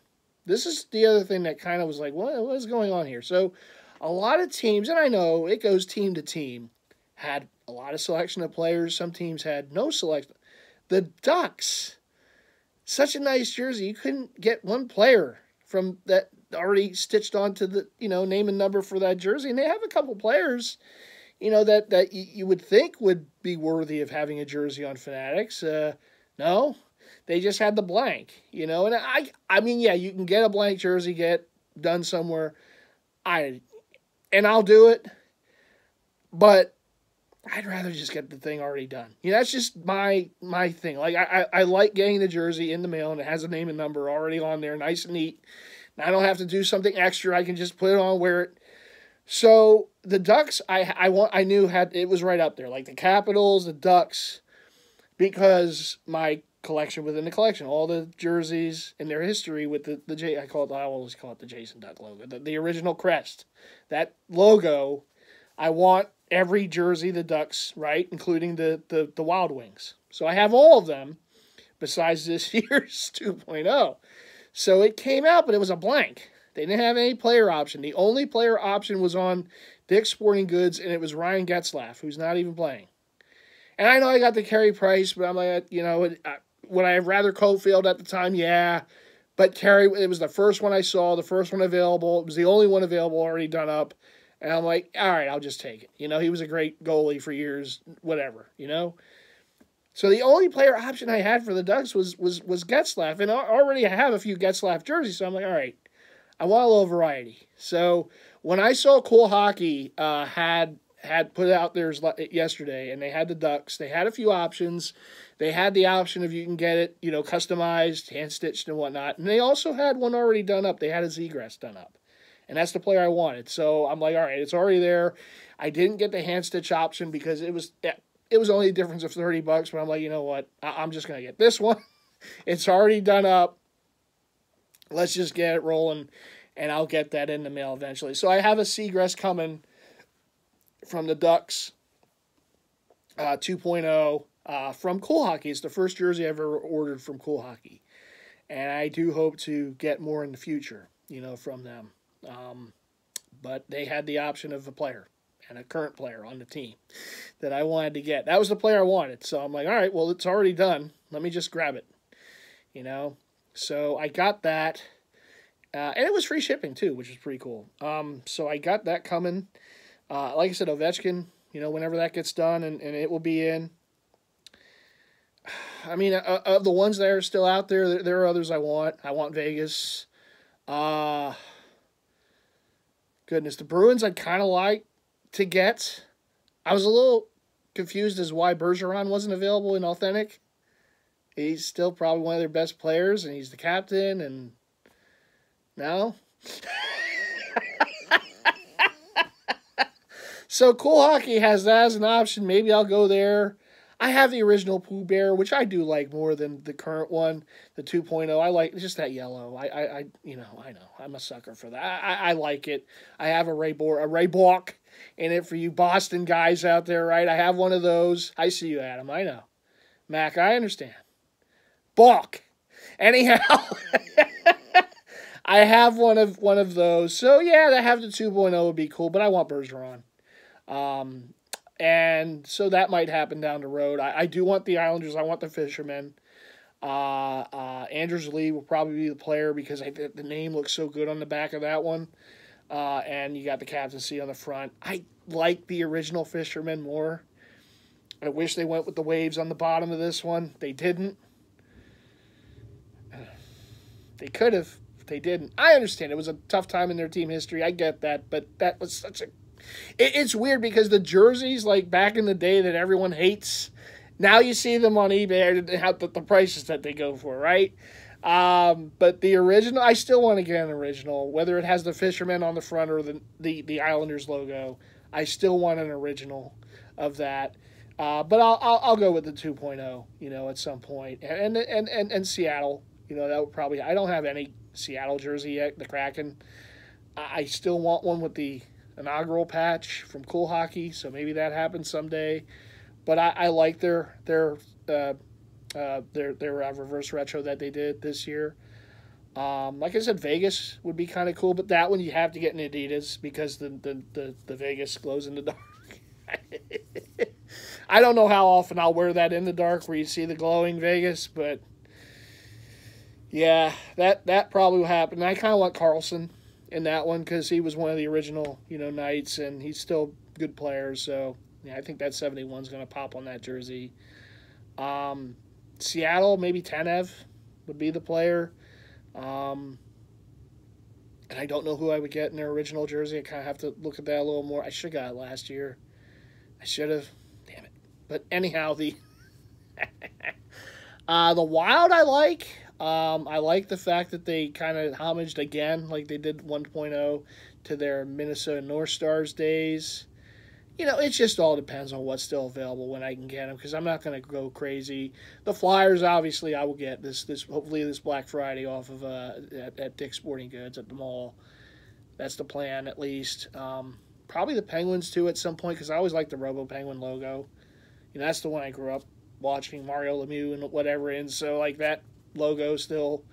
This is the other thing that kind of was like, what is going on here? So, a lot of teams, and I know it goes team to team, had a lot of selection of players. Some teams had no selection. The Ducks, such a nice jersey. You couldn't get one player from that already stitched onto the, name and number for that jersey. And they have a couple players, that you would think would be worthy of having a jersey on Fanatics. No, they just had the blank, and I mean, yeah, you can get a blank jersey, get done somewhere. I'll do it, but I'd rather just get the thing already done. That's just my thing. Like, I like getting the jersey in the mail and it has a name and number already on there, nice and neat. I don't have to do something extra. I can just put it on, wear it. So the Ducks, I knew it was right up there, like the Capitals, the Ducks, because my collection within the collection, all the jerseys and their history with I always call it the Jason Duck logo, the original crest, that logo. I want every jersey the Ducks, right, including the Wild Wings. So I have all of them, besides this year's 2.0. So it came out, but it was a blank. They didn't have any player option. The only player option was on Dick's Sporting Goods, and it was Ryan Getzlaf, who's not even playing. And I know I got the Carey Price, but I'm like, would I have rather Cofield at the time? Yeah. But Carey, it was the first one I saw, the first one available. It was the only one available, already done up. And I'm like, all right, I'll just take it. He was a great goalie for years, whatever, So the only player option I had for the Ducks was Getzlaf. And I already have a few Getzlaf jerseys, so I'm like, all right, I want a little variety. So when I saw Cool Hockey had put out theirs yesterday, and they had the Ducks, they had a few options. They had the option of you can get it, customized, hand-stitched and whatnot. And they also had one already done up. They had a Zegras done up. And that's the player I wanted. So I'm like, all right, it's already there. I didn't get the hand-stitch option because it was only a difference of $30, but I'm like, you know what? I'm just going to get this one. It's already done up. Let's just get it rolling, and I'll get that in the mail eventually. So I have a Seagrass coming from the Ducks 2.0 from Cool Hockey. It's the first jersey I've ever ordered from Cool Hockey. And I do hope to get more in the future, from them. But they had the option of a player and a current player on the team that I wanted to get. That was the player I wanted. So I'm like, all right, well, it's already done. Let me just grab it, So I got that. And it was free shipping, too, which was pretty cool. So I got that coming. Like I said, Ovechkin, whenever that gets done, and it will be in. I mean, of the ones that are still out there are others I want. I want Vegas. Goodness, the Bruins I'd kind of like to get. I was a little confused as why Bergeron wasn't available in Authentic. He's still probably one of their best players, and he's the captain, and no. So Cool Hockey has that as an option. Maybe I'll go there. I have the original Pooh Bear, which I do like more than the current one, the 2.0. I like just that yellow. I know. I'm a sucker for that. I like it. I have a Ray Bork in it for you Boston guys out there, right? I have one of those. I see you, Adam. I know. Mac, I understand. Bork. Anyhow, I have one of those. So yeah, to have the 2.0 would be cool, but I want Bergeron. And so that might happen down the road. I do want the Islanders. I want the Fishermen. Andrews Lee will probably be the player because the name looks so good on the back of that one. And you got the captaincy on the front. I like the original Fishermen more. I wish they went with the Waves on the bottom of this one. They didn't. They could have. They didn't. I understand. It was a tough time in their team history. I get that. But that was such a... It's weird because the jerseys, like back in the day that everyone hates, now you see them on eBay, the prices that they go for, right? But the original, I still want to get an original. Whether it has the Fishermen on the front or the Islanders logo, I still want an original of that. But I'll go with the 2.0, at some point. And Seattle, that would probably... I don't have any Seattle jersey yet, the Kraken. I still want one with the inaugural patch from Cool Hockey, so maybe that happens someday. But I like their reverse retro that they did this year. Like I said, Vegas would be kind of cool, but that one you have to get in Adidas because the Vegas glows in the dark. I don't know how often I'll wear that in the dark where you see the glowing Vegas, but yeah, that probably will happen. I kind of want Carlson in that one because he was one of the original, Knights, and he's still a good player. So yeah, I think that 71 is going to pop on that jersey. Seattle, maybe Tanev would be the player. And I don't know who I would get in their original jersey. I kind of have to look at that a little more. I should have got it last year. I should have. Damn it. But anyhow, the Wild I like. I like the fact that they kind of homaged again, like they did 1.0, to their Minnesota North Stars days. It just all depends on what's still available when I can get them, because I'm not going to go crazy. The Flyers, obviously, I will get this hopefully this Black Friday off of at Dick's Sporting Goods at the mall. That's the plan, at least. Probably the Penguins, too, at some point, because I always liked the Robo Penguin logo. That's the one I grew up watching Mario Lemieux and whatever in, so, like, that logo still,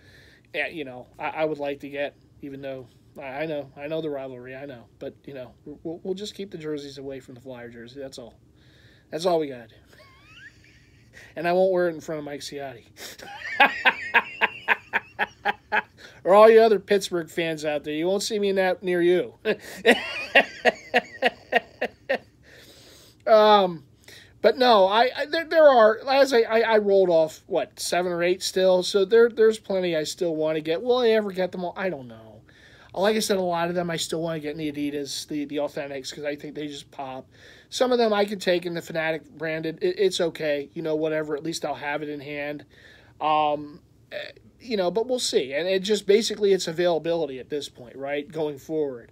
I would like to get, even though I know the rivalry, I know, but we'll just keep the jerseys away from the Flyer jersey. That's all we gotta do. And I won't wear it in front of Mike Ciotti. Or all you other Pittsburgh fans out there, you won't see me in that near you. But no, there are, as I rolled off, 7 or 8 still, so there's plenty I still want to get. Will I ever get them all? I don't know. Like I said, a lot of them I still want to get in the Adidas, the Authentics, because I think they just pop. Some of them I can take in the Fanatic branded. It's okay, whatever. At least I'll have it in hand. But we'll see. And it just basically it's availability at this point, right, going forward.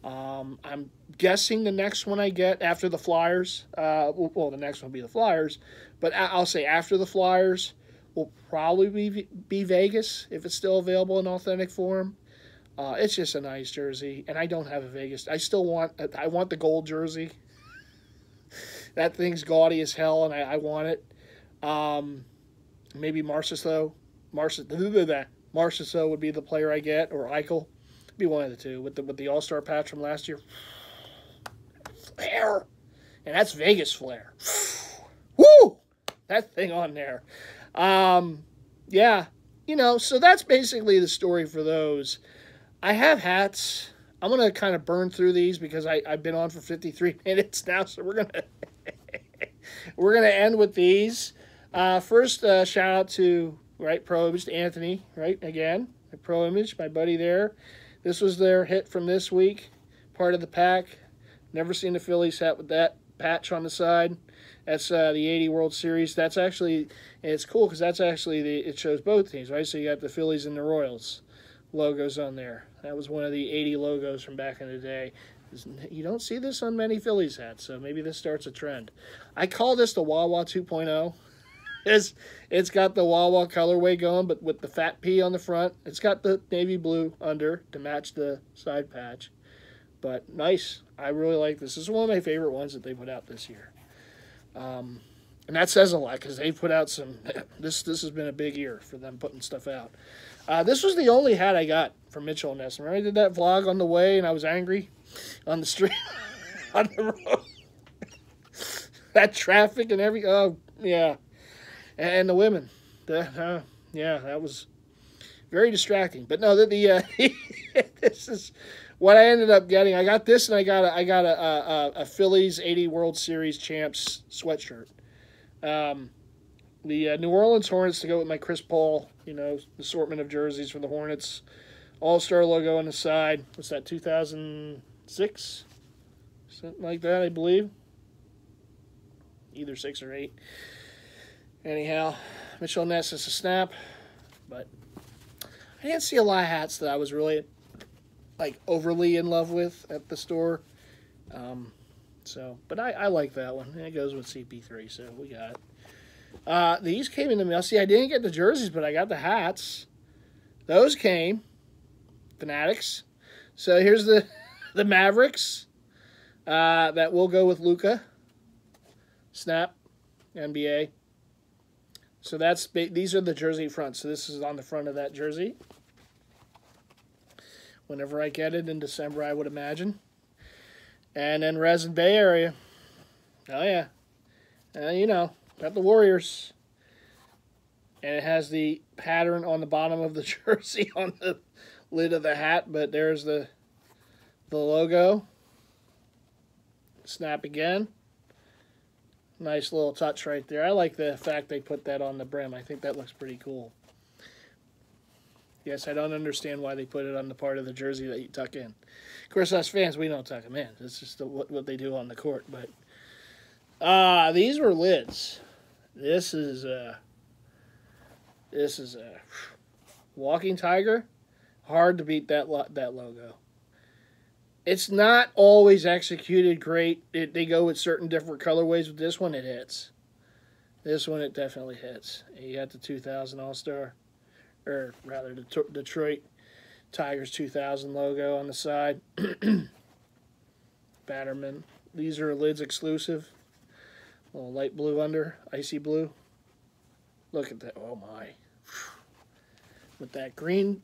I'm guessing the next one I get after the Flyers, the next one will be the Flyers, but I'll say after the Flyers will probably be Vegas if it's still available in authentic form. It's just a nice jersey, and I don't have a Vegas. I want the gold jersey. That thing's gaudy as hell, and I want it. Maybe Marchessault would be the player I get, or Eichel. Be one of the two with the All-Star patch from last year. Flair, and that's Vegas flair. Woo! That thing on there. Yeah, so that's basically the story for those. I have hats. I'm gonna kind of burn through these because I've been on for 53 minutes now, so we're gonna end with these. First, shout out to Pro Image Anthony, again, Pro Image, my buddy there. This was their hit from this week, part of the pack. Never seen the Phillies hat with that patch on the side. That's the 80 World Series. That's actually, and it's cool because that's actually it shows both teams, right? So you got the Phillies and the Royals logos on there. That was one of the 80 logos from back in the day. You don't see this on many Phillies hats, so maybe this starts a trend. I call this the Wawa 2.0. It's got the Wawa colorway going, but with the fat P on the front. It's got the navy blue under to match the side patch. But nice. I really like this. This is one of my favorite ones that they put out this year. And that says a lot because they've put out some... This has been a big year for them putting stuff out. This was the only hat I got from Mitchell & Ness. Remember I did that vlog on the way and I was angry on the street, on the road? that traffic and every, oh, yeah. And the women. Yeah, that was very distracting. But no, this is what I ended up getting. I got this, and I got a Phillies 80 World Series champs sweatshirt. The New Orleans Hornets to go with my Chris Paul, assortment of jerseys for the Hornets. All-Star logo on the side. What's that, 2006? Something like that, I believe. Either 6 or 8. Anyhow, Mitchell Ness is a snap. But I didn't see a lot of hats that I was really, overly in love with at the store. But I like that one. It goes with CP3, so we got it. These came in the mail. See, I didn't get the jerseys, but I got the hats. Those came. Fanatics. So here's the Mavericks. That will go with Luka. Snap. NBA. So these are the jersey fronts. So this is on the front of that jersey. Whenever I get it in December, I would imagine. And then Resin Bay Area. Oh, yeah. Got the Warriors. And it has the pattern on the bottom of the jersey on the lid of the hat, but there's the logo. Snap again. Nice little touch right there. I like the fact they put that on the brim. I think that looks pretty cool. Yes, I don't understand why they put it on the part of the jersey that you tuck in. Of course, us fans, we don't tuck them in. It's just what they do on the court. But these were lids. This is a Walking Tiger. Hard to beat that logo. It's not always executed great. They go with certain different colorways. With this one, it hits. This one, it definitely hits. You got the 2000 All-Star, or rather the Detroit Tigers 2000 logo on the side. Batterman. These are lids exclusive. A little light blue under, icy blue. Look at that. Oh, my. With that green...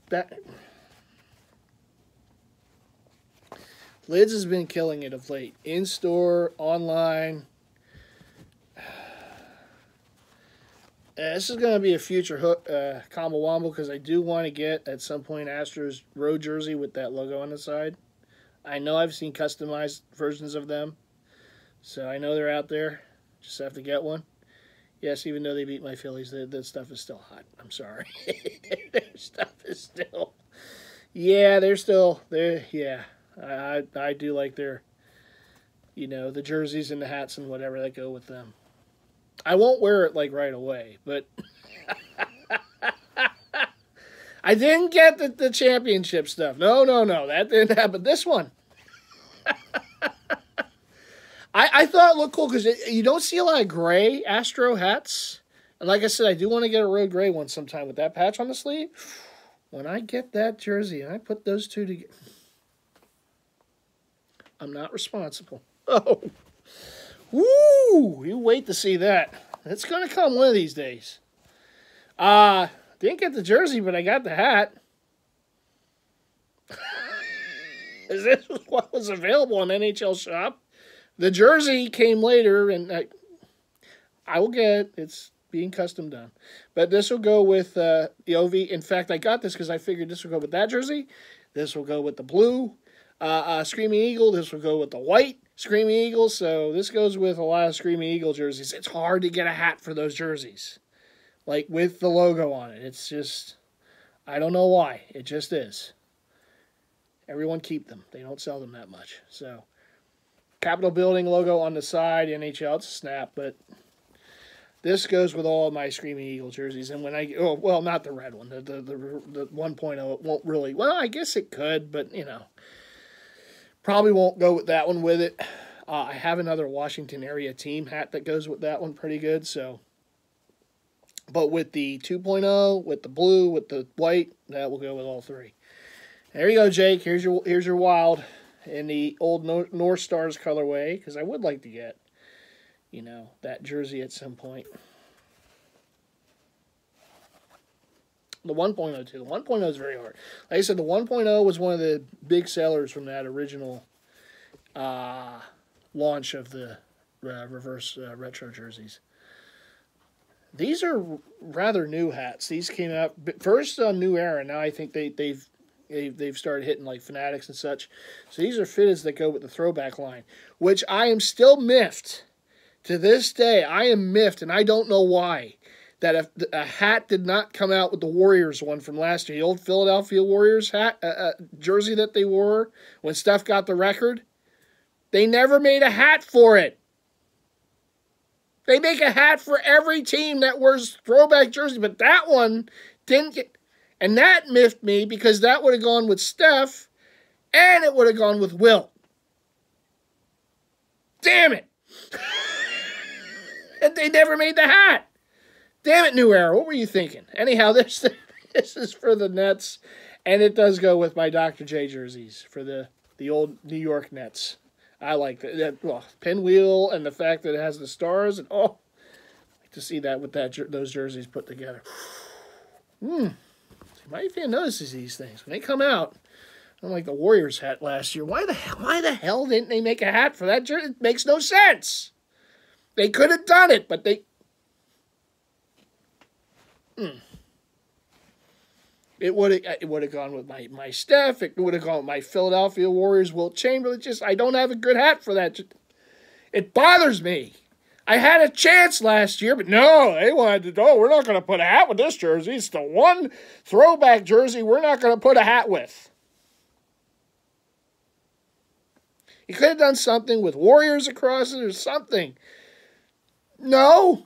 Lids has been killing it of late. In-store, online. This is going to be a future combo wombo because I do want to get, at some point, Astros road jersey with that logo on the side. I know I've seen customized versions of them. So I know they're out there. Just have to get one. Yes, even though they beat my Phillies, that stuff is still hot. I'm sorry. Their stuff is still... Yeah, yeah. I do like their, the jerseys and the hats and whatever that go with them. I won't wear it, right away, but... I didn't get the championship stuff. No, that didn't happen. This one. I thought it looked cool because you don't see a lot of gray Astro hats. And like I said, I do want to get a road gray one sometime with that patch on the sleeve. When I get that jersey and I put those two together... I'm not responsible. Oh. Woo! You wait to see that. It's going to come one of these days. Didn't get the jersey, but I got the hat. This was what was available on NHL Shop. The jersey came later, and I will get it. It's being custom done. But this will go with the OV. In fact, I got this because I figured this will go with that jersey. This will go with the blue. Screaming Eagle. This will go with the white Screaming Eagle. So this goes with a lot of Screaming Eagle jerseys. It's hard to get a hat for those jerseys. With the logo on it. It's just, I don't know why. It just is. Everyone keep them. They don't sell them that much. So, Capitol Building logo on the side. NHL, it's a snap. But this goes with all of my Screaming Eagle jerseys. And when well, not the red one. The 1.0, it won't really, well, I guess it could. But, probably won't go with that one with it. I have another Washington area team hat that goes with that one pretty good. So, but with the 2.0, with the blue, with the white, that will go with all three. There you go, Jake. Here's your Wild in the old North Stars colorway, because I would like to get, that jersey at some point. The 1.0 too. The 1.0 is very hard. Like I said, the 1.0 was one of the big sellers from that original launch of the Reverse Retro jerseys. These are rather new hats. These came out first on New Era. Now I think they've started hitting like Fanatics and such. So these are fitteds that go with the throwback line, which I am still miffed. To this day, I am miffed, and I don't know why, that a hat did not come out with the Warriors one from last year. The old Philadelphia Warriors hat jersey that they wore when Steph got the record. They never made a hat for it. They make a hat for every team that wears throwback jersey, but that one didn't get... And that miffed me because that would have gone with Steph, and it would have gone with Will. Damn it. And they never made the hat. Damn it, New Era. What were you thinking? Anyhow, this is for the Nets, and it does go with my Dr. J jerseys for the old New York Nets. I like that pinwheel and the fact that it has the stars. And I like to see that with those jerseys put together. MightyFan notices these things when they come out. Unlike the Warriors hat last year. Why the hell didn't they make a hat for that jersey? It makes no sense. They could have done it, but they... It would have gone with my Steph. It would have gone with my Philadelphia Warriors, Wilt Chamberlain. I don't have a good hat for that. It bothers me. I had a chance last year, but no, they wanted to, we're not going to put a hat with this jersey. It's the one throwback jersey we're not going to put a hat with. You could have done something with Warriors across it or something. No.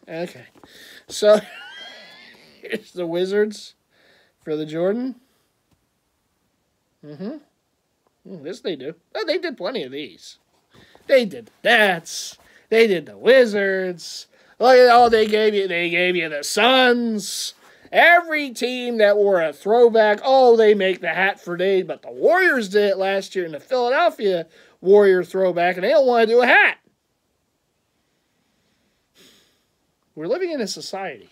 Okay. So, here's the Wizards for the Jordan. Yes, they do. Oh, they did plenty of these. They did the Nets. They did the Wizards. Look at they gave you the Suns. Every team that wore a throwback, they make the hat for days. But the Warriors did it last year in the Philadelphia Warrior throwback, and they don't want to do a hat. We're living in a society.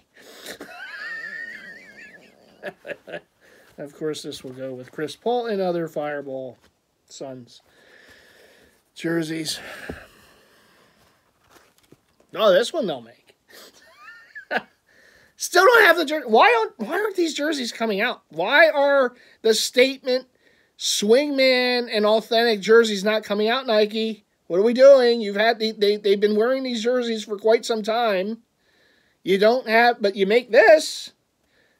Of course, this will go with Chris Paul and other Fireball Suns jerseys. No, this one they'll make. Still don't have the jersey. Why aren't these jerseys coming out? Why are the statement, swingman, and authentic jerseys not coming out, Nike? What are we doing? They've been wearing these jerseys for quite some time. You don't have, but you make this,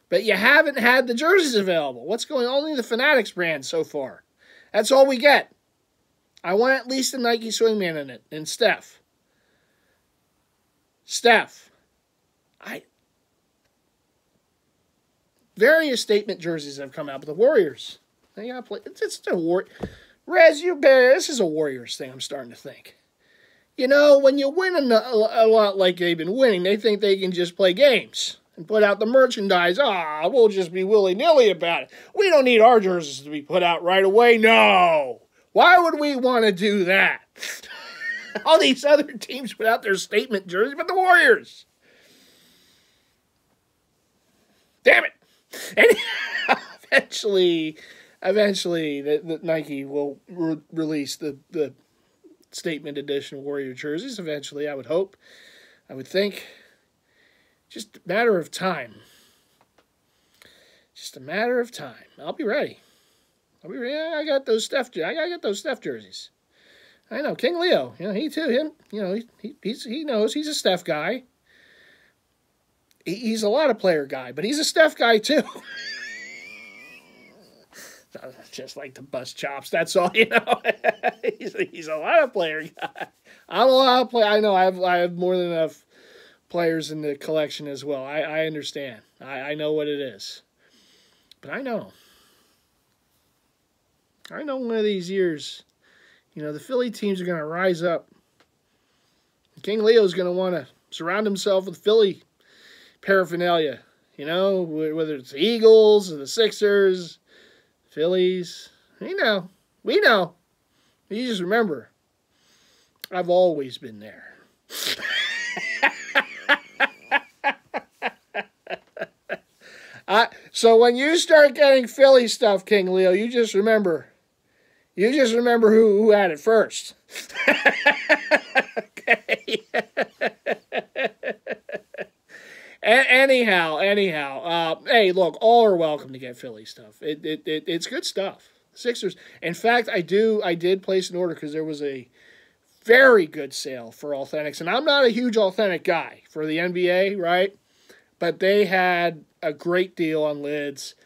but you haven't had the jerseys available. What's going on? Only the Fanatics brand so far. That's all we get. I want at least a Nike swingman in it, and Steph. Various statement jerseys have come out, but the Warriors, they gotta play. It's a war. This is a Warriors thing. I'm starting to think. You know, when you win a lot like they've been winning, they think they can just play games and put out the merchandise. We'll just be willy-nilly about it. We don't need our jerseys to be put out right away. No. Why would we want to do that? All these other teams put out their statement jerseys, but the Warriors. Damn it. And eventually, the Nike will release the statement edition Warrior jerseys. Eventually, I would hope. I would think. Just a matter of time. Just a matter of time. I'll be ready. I got those Steph jerseys. I know King Leo. You know, he knows he's a Steph guy. He's a lot of player guy, but he's a Steph guy too. Just like to bust chops. That's all, you know. he's a lot of player guy. I'm a lot of player. I know I have more than enough players in the collection as well. I understand. I know what it is. But I know one of these years, you know, the Philly teams are going to rise up. King Leo's going to want to surround himself with Philly paraphernalia. You know, whether it's the Eagles or the Sixers, Phillies. We know. You just remember, I've always been there. So when you start getting Philly stuff, King Leo, you just remember who had it first. Anyhow, hey, look, all are welcome to get Philly stuff. It's good stuff. Sixers. In fact, I did place an order because there was a very good sale for Authentics, and I'm not a huge Authentic guy for the NBA, right? But they had a great deal on lids,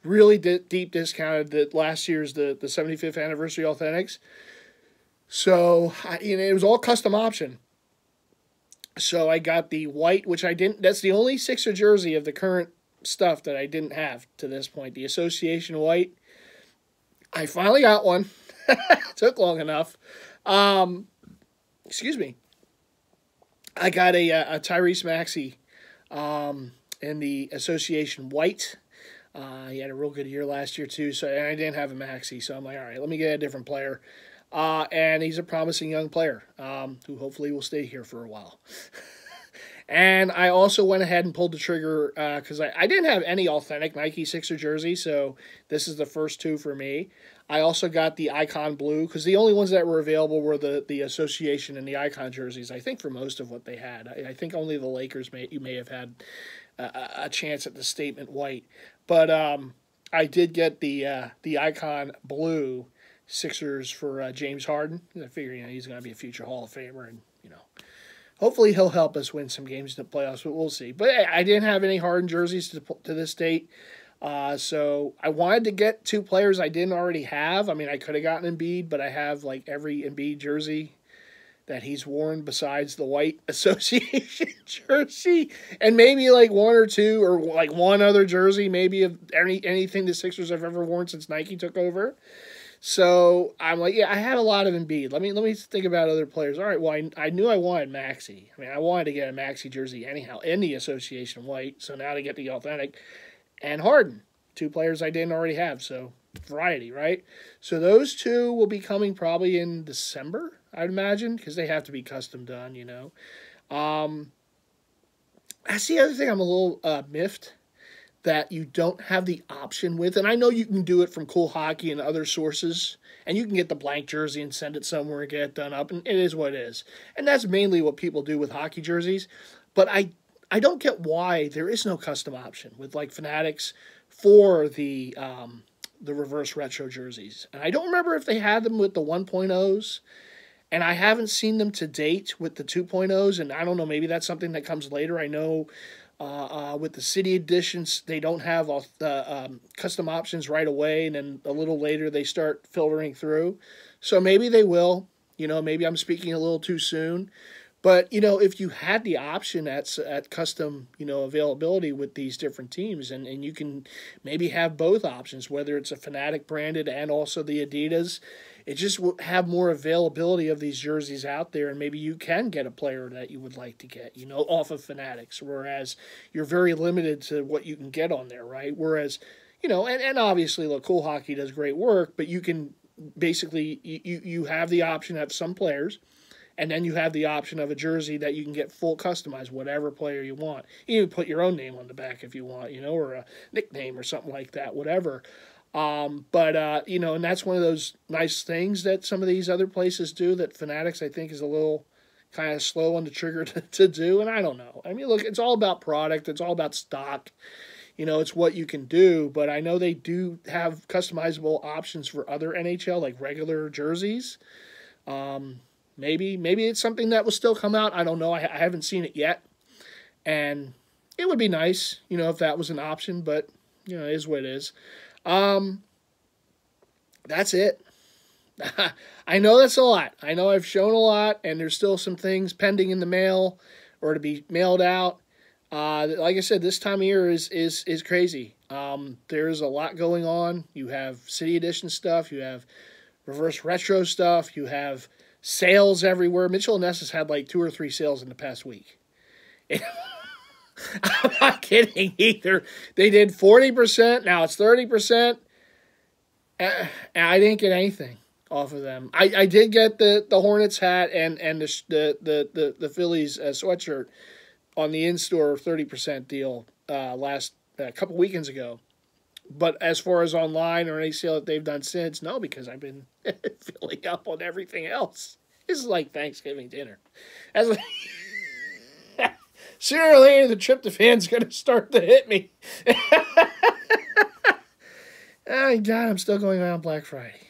really deep discounted last year's the 75th anniversary Authentics. So it was all custom option. So I got the white, which I didn't. That's the only Sixer jersey of the current stuff that I didn't have to this point. The Association white. I finally got one. Took long enough. Excuse me. I got a Tyrese Maxey in the Association white. He had a real good year last year too. So and I didn't have a Maxey, so I'm like, all right, let me get a different player. And he's a promising young player who hopefully will stay here for a while. And I also went ahead and pulled the trigger because I didn't have any authentic Nike Sixer jersey, so this is the first two for me. I also got the Icon Blue because the only ones that were available were the Association and the Icon jerseys, I think, for most of what they had. I think only the Lakers you may have had a chance at the Statement White. But I did get the Icon Blue Sixers for James Harden. I figure he's going to be a future Hall of Famer, and hopefully he'll help us win some games in the playoffs, but we'll see. But I didn't have any Harden jerseys to this date, so I wanted to get two players I didn't already have. I mean, I could have gotten Embiid, but I have like every Embiid jersey that he's worn besides the white Association jersey, and maybe like one or two or like one other jersey, maybe of anything the Sixers have ever worn since Nike took over. So I'm like, yeah, I had a lot of Embiid. Let me think about other players. All right, well, I knew I wanted Maxey. I mean, I wanted to get a Maxey jersey anyhow in the Association white. So now to get the authentic and Harden, two players I didn't already have. So variety, right? So those two will be coming probably in December, I'd imagine, because they have to be custom done. That's the other thing I'm a little miffed that you don't have the option with. And I know you can do it from Cool Hockey and other sources, and you can get the blank jersey and send it somewhere and get it done up, and it is what it is. And that's mainly what people do with hockey jerseys. But I don't get why there is no custom option with like Fanatics for the Reverse Retro jerseys. And I don't remember if they had them with the 1.0s, and I haven't seen them to date with the 2.0s, and I don't know, maybe that's something that comes later. I know with the City Editions, they don't have custom options right away, and then a little later they start filtering through. So maybe they will. Maybe I'm speaking a little too soon. But, if you had the option at custom, availability with these different teams, and you can maybe have both options, whether it's a Fanatic branded and also the Adidas, it just will have more availability of these jerseys out there, and maybe you can get a player that you would like to get, off of Fanatics, whereas you're very limited to what you can get on there, right? Whereas, and obviously, look, Cool Hockey does great work, but you can basically, you have the option of some players, and then you have the option of a jersey that you can get full customized, whatever player you want. You can put your own name on the back if you want, or a nickname or something like that, whatever. And that's one of those nice things that some of these other places do that Fanatics, I think, is a little kind of slow on the trigger to do. And I don't know. I mean, look, it's all about product. It's all about stock. It's what you can do. But I know they do have customizable options for other NHL, like regular jerseys. Maybe it's something that will still come out. I don't know. I haven't seen it yet. And it would be nice, if that was an option. But, it is what it is. That's it. I know that's a lot. I know I've shown a lot, and there's still some things pending in the mail or to be mailed out. Like I said, this time of year is crazy. There's a lot going on. You have City Edition stuff. You have Reverse Retro stuff. You have sales everywhere. Mitchell & Ness has had like 2 or 3 sales in the past week. I'm not kidding either. They did 40%. Now it's 30%. And I didn't get anything off of them. I did get the Hornets hat and the Phillies sweatshirt on the in-store 30% deal last couple weekends ago. But as far as online or any sale that they've done since, no, because I've been filling up on everything else. This is like Thanksgiving dinner. Sooner or later, the tryptophan's going to start to hit me. Oh, God, I'm still going around Black Friday.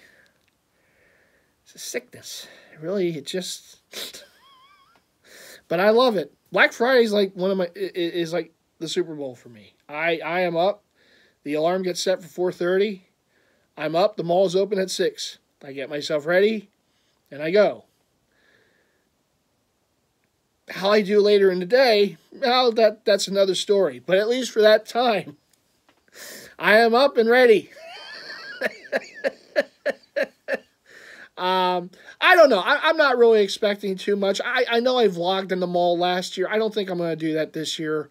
It's a sickness. Really, it just... But I love it. Black Friday is like is like the Super Bowl for me. I am up. The alarm gets set for 4:30. I'm up. The mall's open at 6. I get myself ready, and I go. How I do later in the day, well, that's another story. But at least for that time, I am up and ready. I don't know. I'm not really expecting too much. I know I vlogged in the mall last year. I don't think I'm going to do that this year.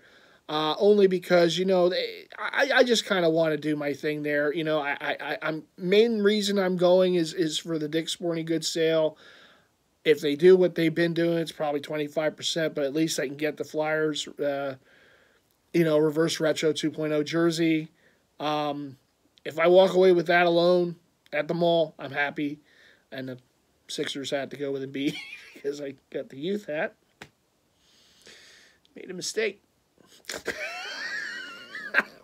Only because, you know, I just kind of want to do my thing there. You know, I'm main reason I'm going is for the Dick's Sporting Goods sale. If they do what they've been doing, it's probably 25%, but at least I can get the Flyers, you know, Reverse Retro 2.0 jersey. If I walk away with that alone at the mall, I'm happy. And the Sixers hat to go with a B because I got the youth hat. Made a mistake. I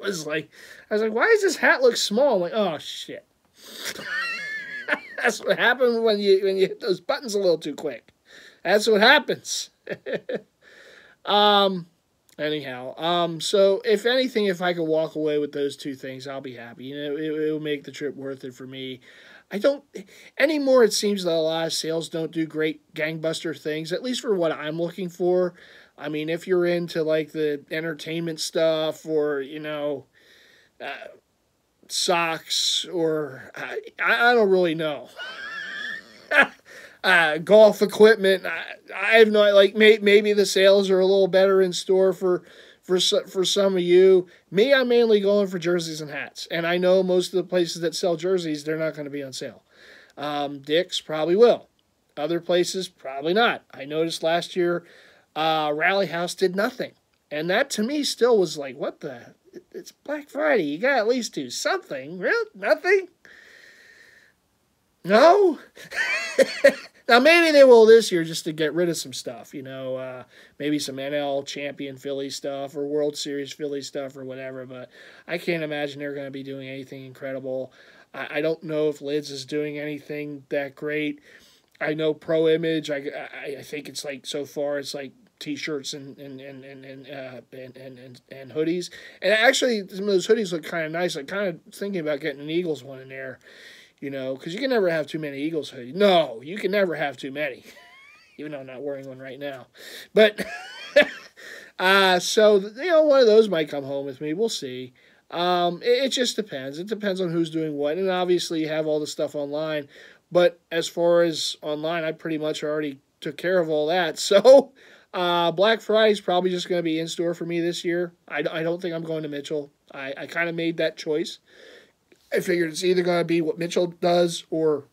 was like, why does this hat look small? I'm like, oh shit. That's what happens when you hit those buttons a little too quick. That's what happens. Anyhow, so if anything, if I could walk away with those two things, I'll be happy. You know, it will make the trip worth it for me. I don't anymore. It seems that a lot of sales don't do great gangbuster things, at least for what I'm looking for. I mean, if you're into like the entertainment stuff or, you know, socks or I don't really know. Golf equipment. I have no, like, maybe the sales are a little better in store for some of you. Me, I'm mainly going for jerseys and hats. And I know most of the places that sell jerseys, they're not going to be on sale. Dick's probably will. Other places, probably not. I noticed last year, Rally House did nothing. And that, to me, still was like, what the... It's Black Friday. You got to at least do something. Really? Nothing? No? Now, maybe they will this year just to get rid of some stuff, you know, maybe some NL champion Philly stuff or World Series Philly stuff or whatever, but I can't imagine they're going to be doing anything incredible. I don't know if Lids is doing anything that great. I know Pro Image, I think it's like, so far, it's like T-shirts and hoodies. And actually, some of those hoodies look kind of nice. I'm kind of thinking about getting an Eagles one in there. You know, because you can never have too many Eagles hoodies. No, you can never have too many. Even though I'm not wearing one right now. But, so, you know, one of those might come home with me. We'll see. It just depends. It depends on who's doing what. And obviously, you have all the stuff online. But as far as online, I pretty much already took care of all that. So, Black Friday is probably just going to be in store for me this year. I don't think I'm going to Mitchell. I kind of made that choice. I figured it's either going to be what Mitchell does or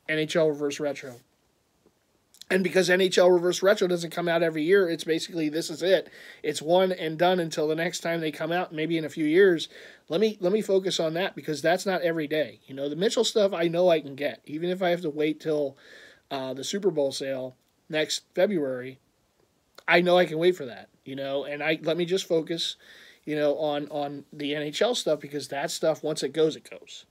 NHL Reverse Retro. And because NHL Reverse Retro doesn't come out every year, it's basically, this is it. It's one and done until the next time they come out, maybe in a few years. Let me focus on that because that's not every day. You know, the Mitchell stuff I know I can get. Even if I have to wait till the Super Bowl sale next February, I know I can wait for that. You know, and let me just focus, you know, on the NHL stuff because that stuff, once it goes, it goes.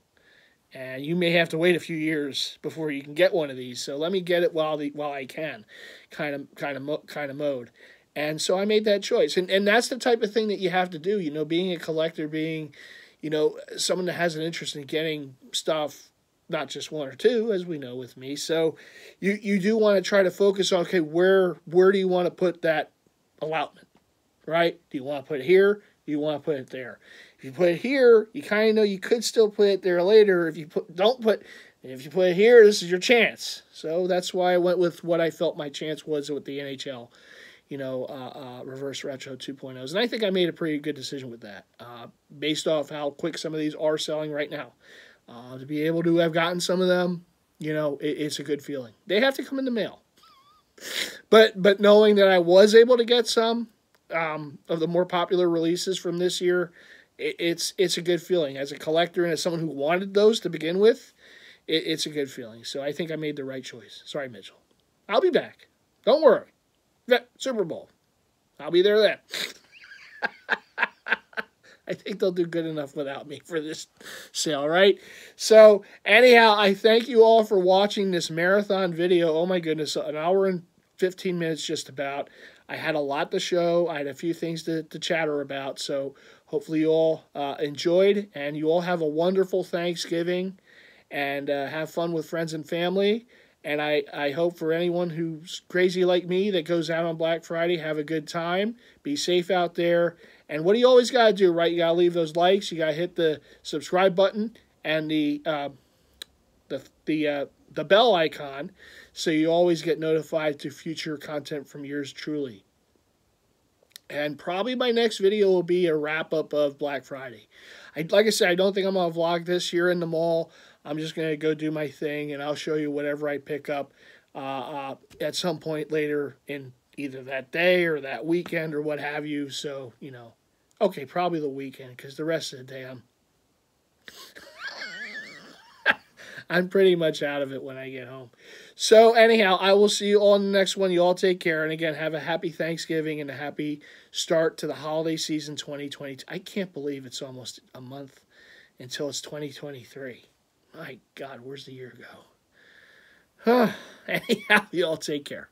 And you may have to wait a few years before you can get one of these. So let me get it while I can, kind of mode. And so I made that choice. And that's the type of thing that you have to do, you know, being a collector, being, you know, someone that has an interest in getting stuff, not just one or two, as we know with me. So you do want to try to focus on, okay, where do you want to put that allotment, right? Do you want to put it here? Do you want to put it there? If you put it here, you kind of know you could still put it there later. If you put it here, this is your chance. So that's why I went with what I felt my chance was with the NHL, you know, Reverse Retro 2.0s. And I think I made a pretty good decision with that, based off how quick some of these are selling right now. To be able to have gotten some of them, you know, it's a good feeling. They have to come in the mail. But knowing that I was able to get some of the more popular releases from this year, it's a good feeling. As a collector and as someone who wanted those to begin with, it's a good feeling. So I think I made the right choice. Sorry, Mitchell. I'll be back. Don't worry. Super Bowl. I'll be there then. I think they'll do good enough without me for this sale, right? So, anyhow, I thank you all for watching this marathon video. Oh, my goodness, an hour and 15 minutes just about. I had a lot to show. I had a few things to chatter about. So, hopefully you all enjoyed, and you all have a wonderful Thanksgiving, and have fun with friends and family. And I hope for anyone who's crazy like me that goes out on Black Friday, have a good time. Be safe out there. And what do you always got to do, right? You got to leave those likes. You got to hit the subscribe button and the bell icon so you always get notified to future content from yours truly. And probably my next video will be a wrap-up of Black Friday. Like I said, I don't think I'm going to vlog this year in the mall. I'm just going to go do my thing, and I'll show you whatever I pick up at some point later in either that day or that weekend or what have you. So, you know, okay, probably the weekend, because the rest of the day I'm pretty much out of it when I get home. So anyhow, I will see you all in the next one. You all take care. And again, have a happy Thanksgiving and a happy start to the holiday season 2022. I can't believe it's almost a month until it's 2023. My God, where's the year go? Anyhow, you all take care.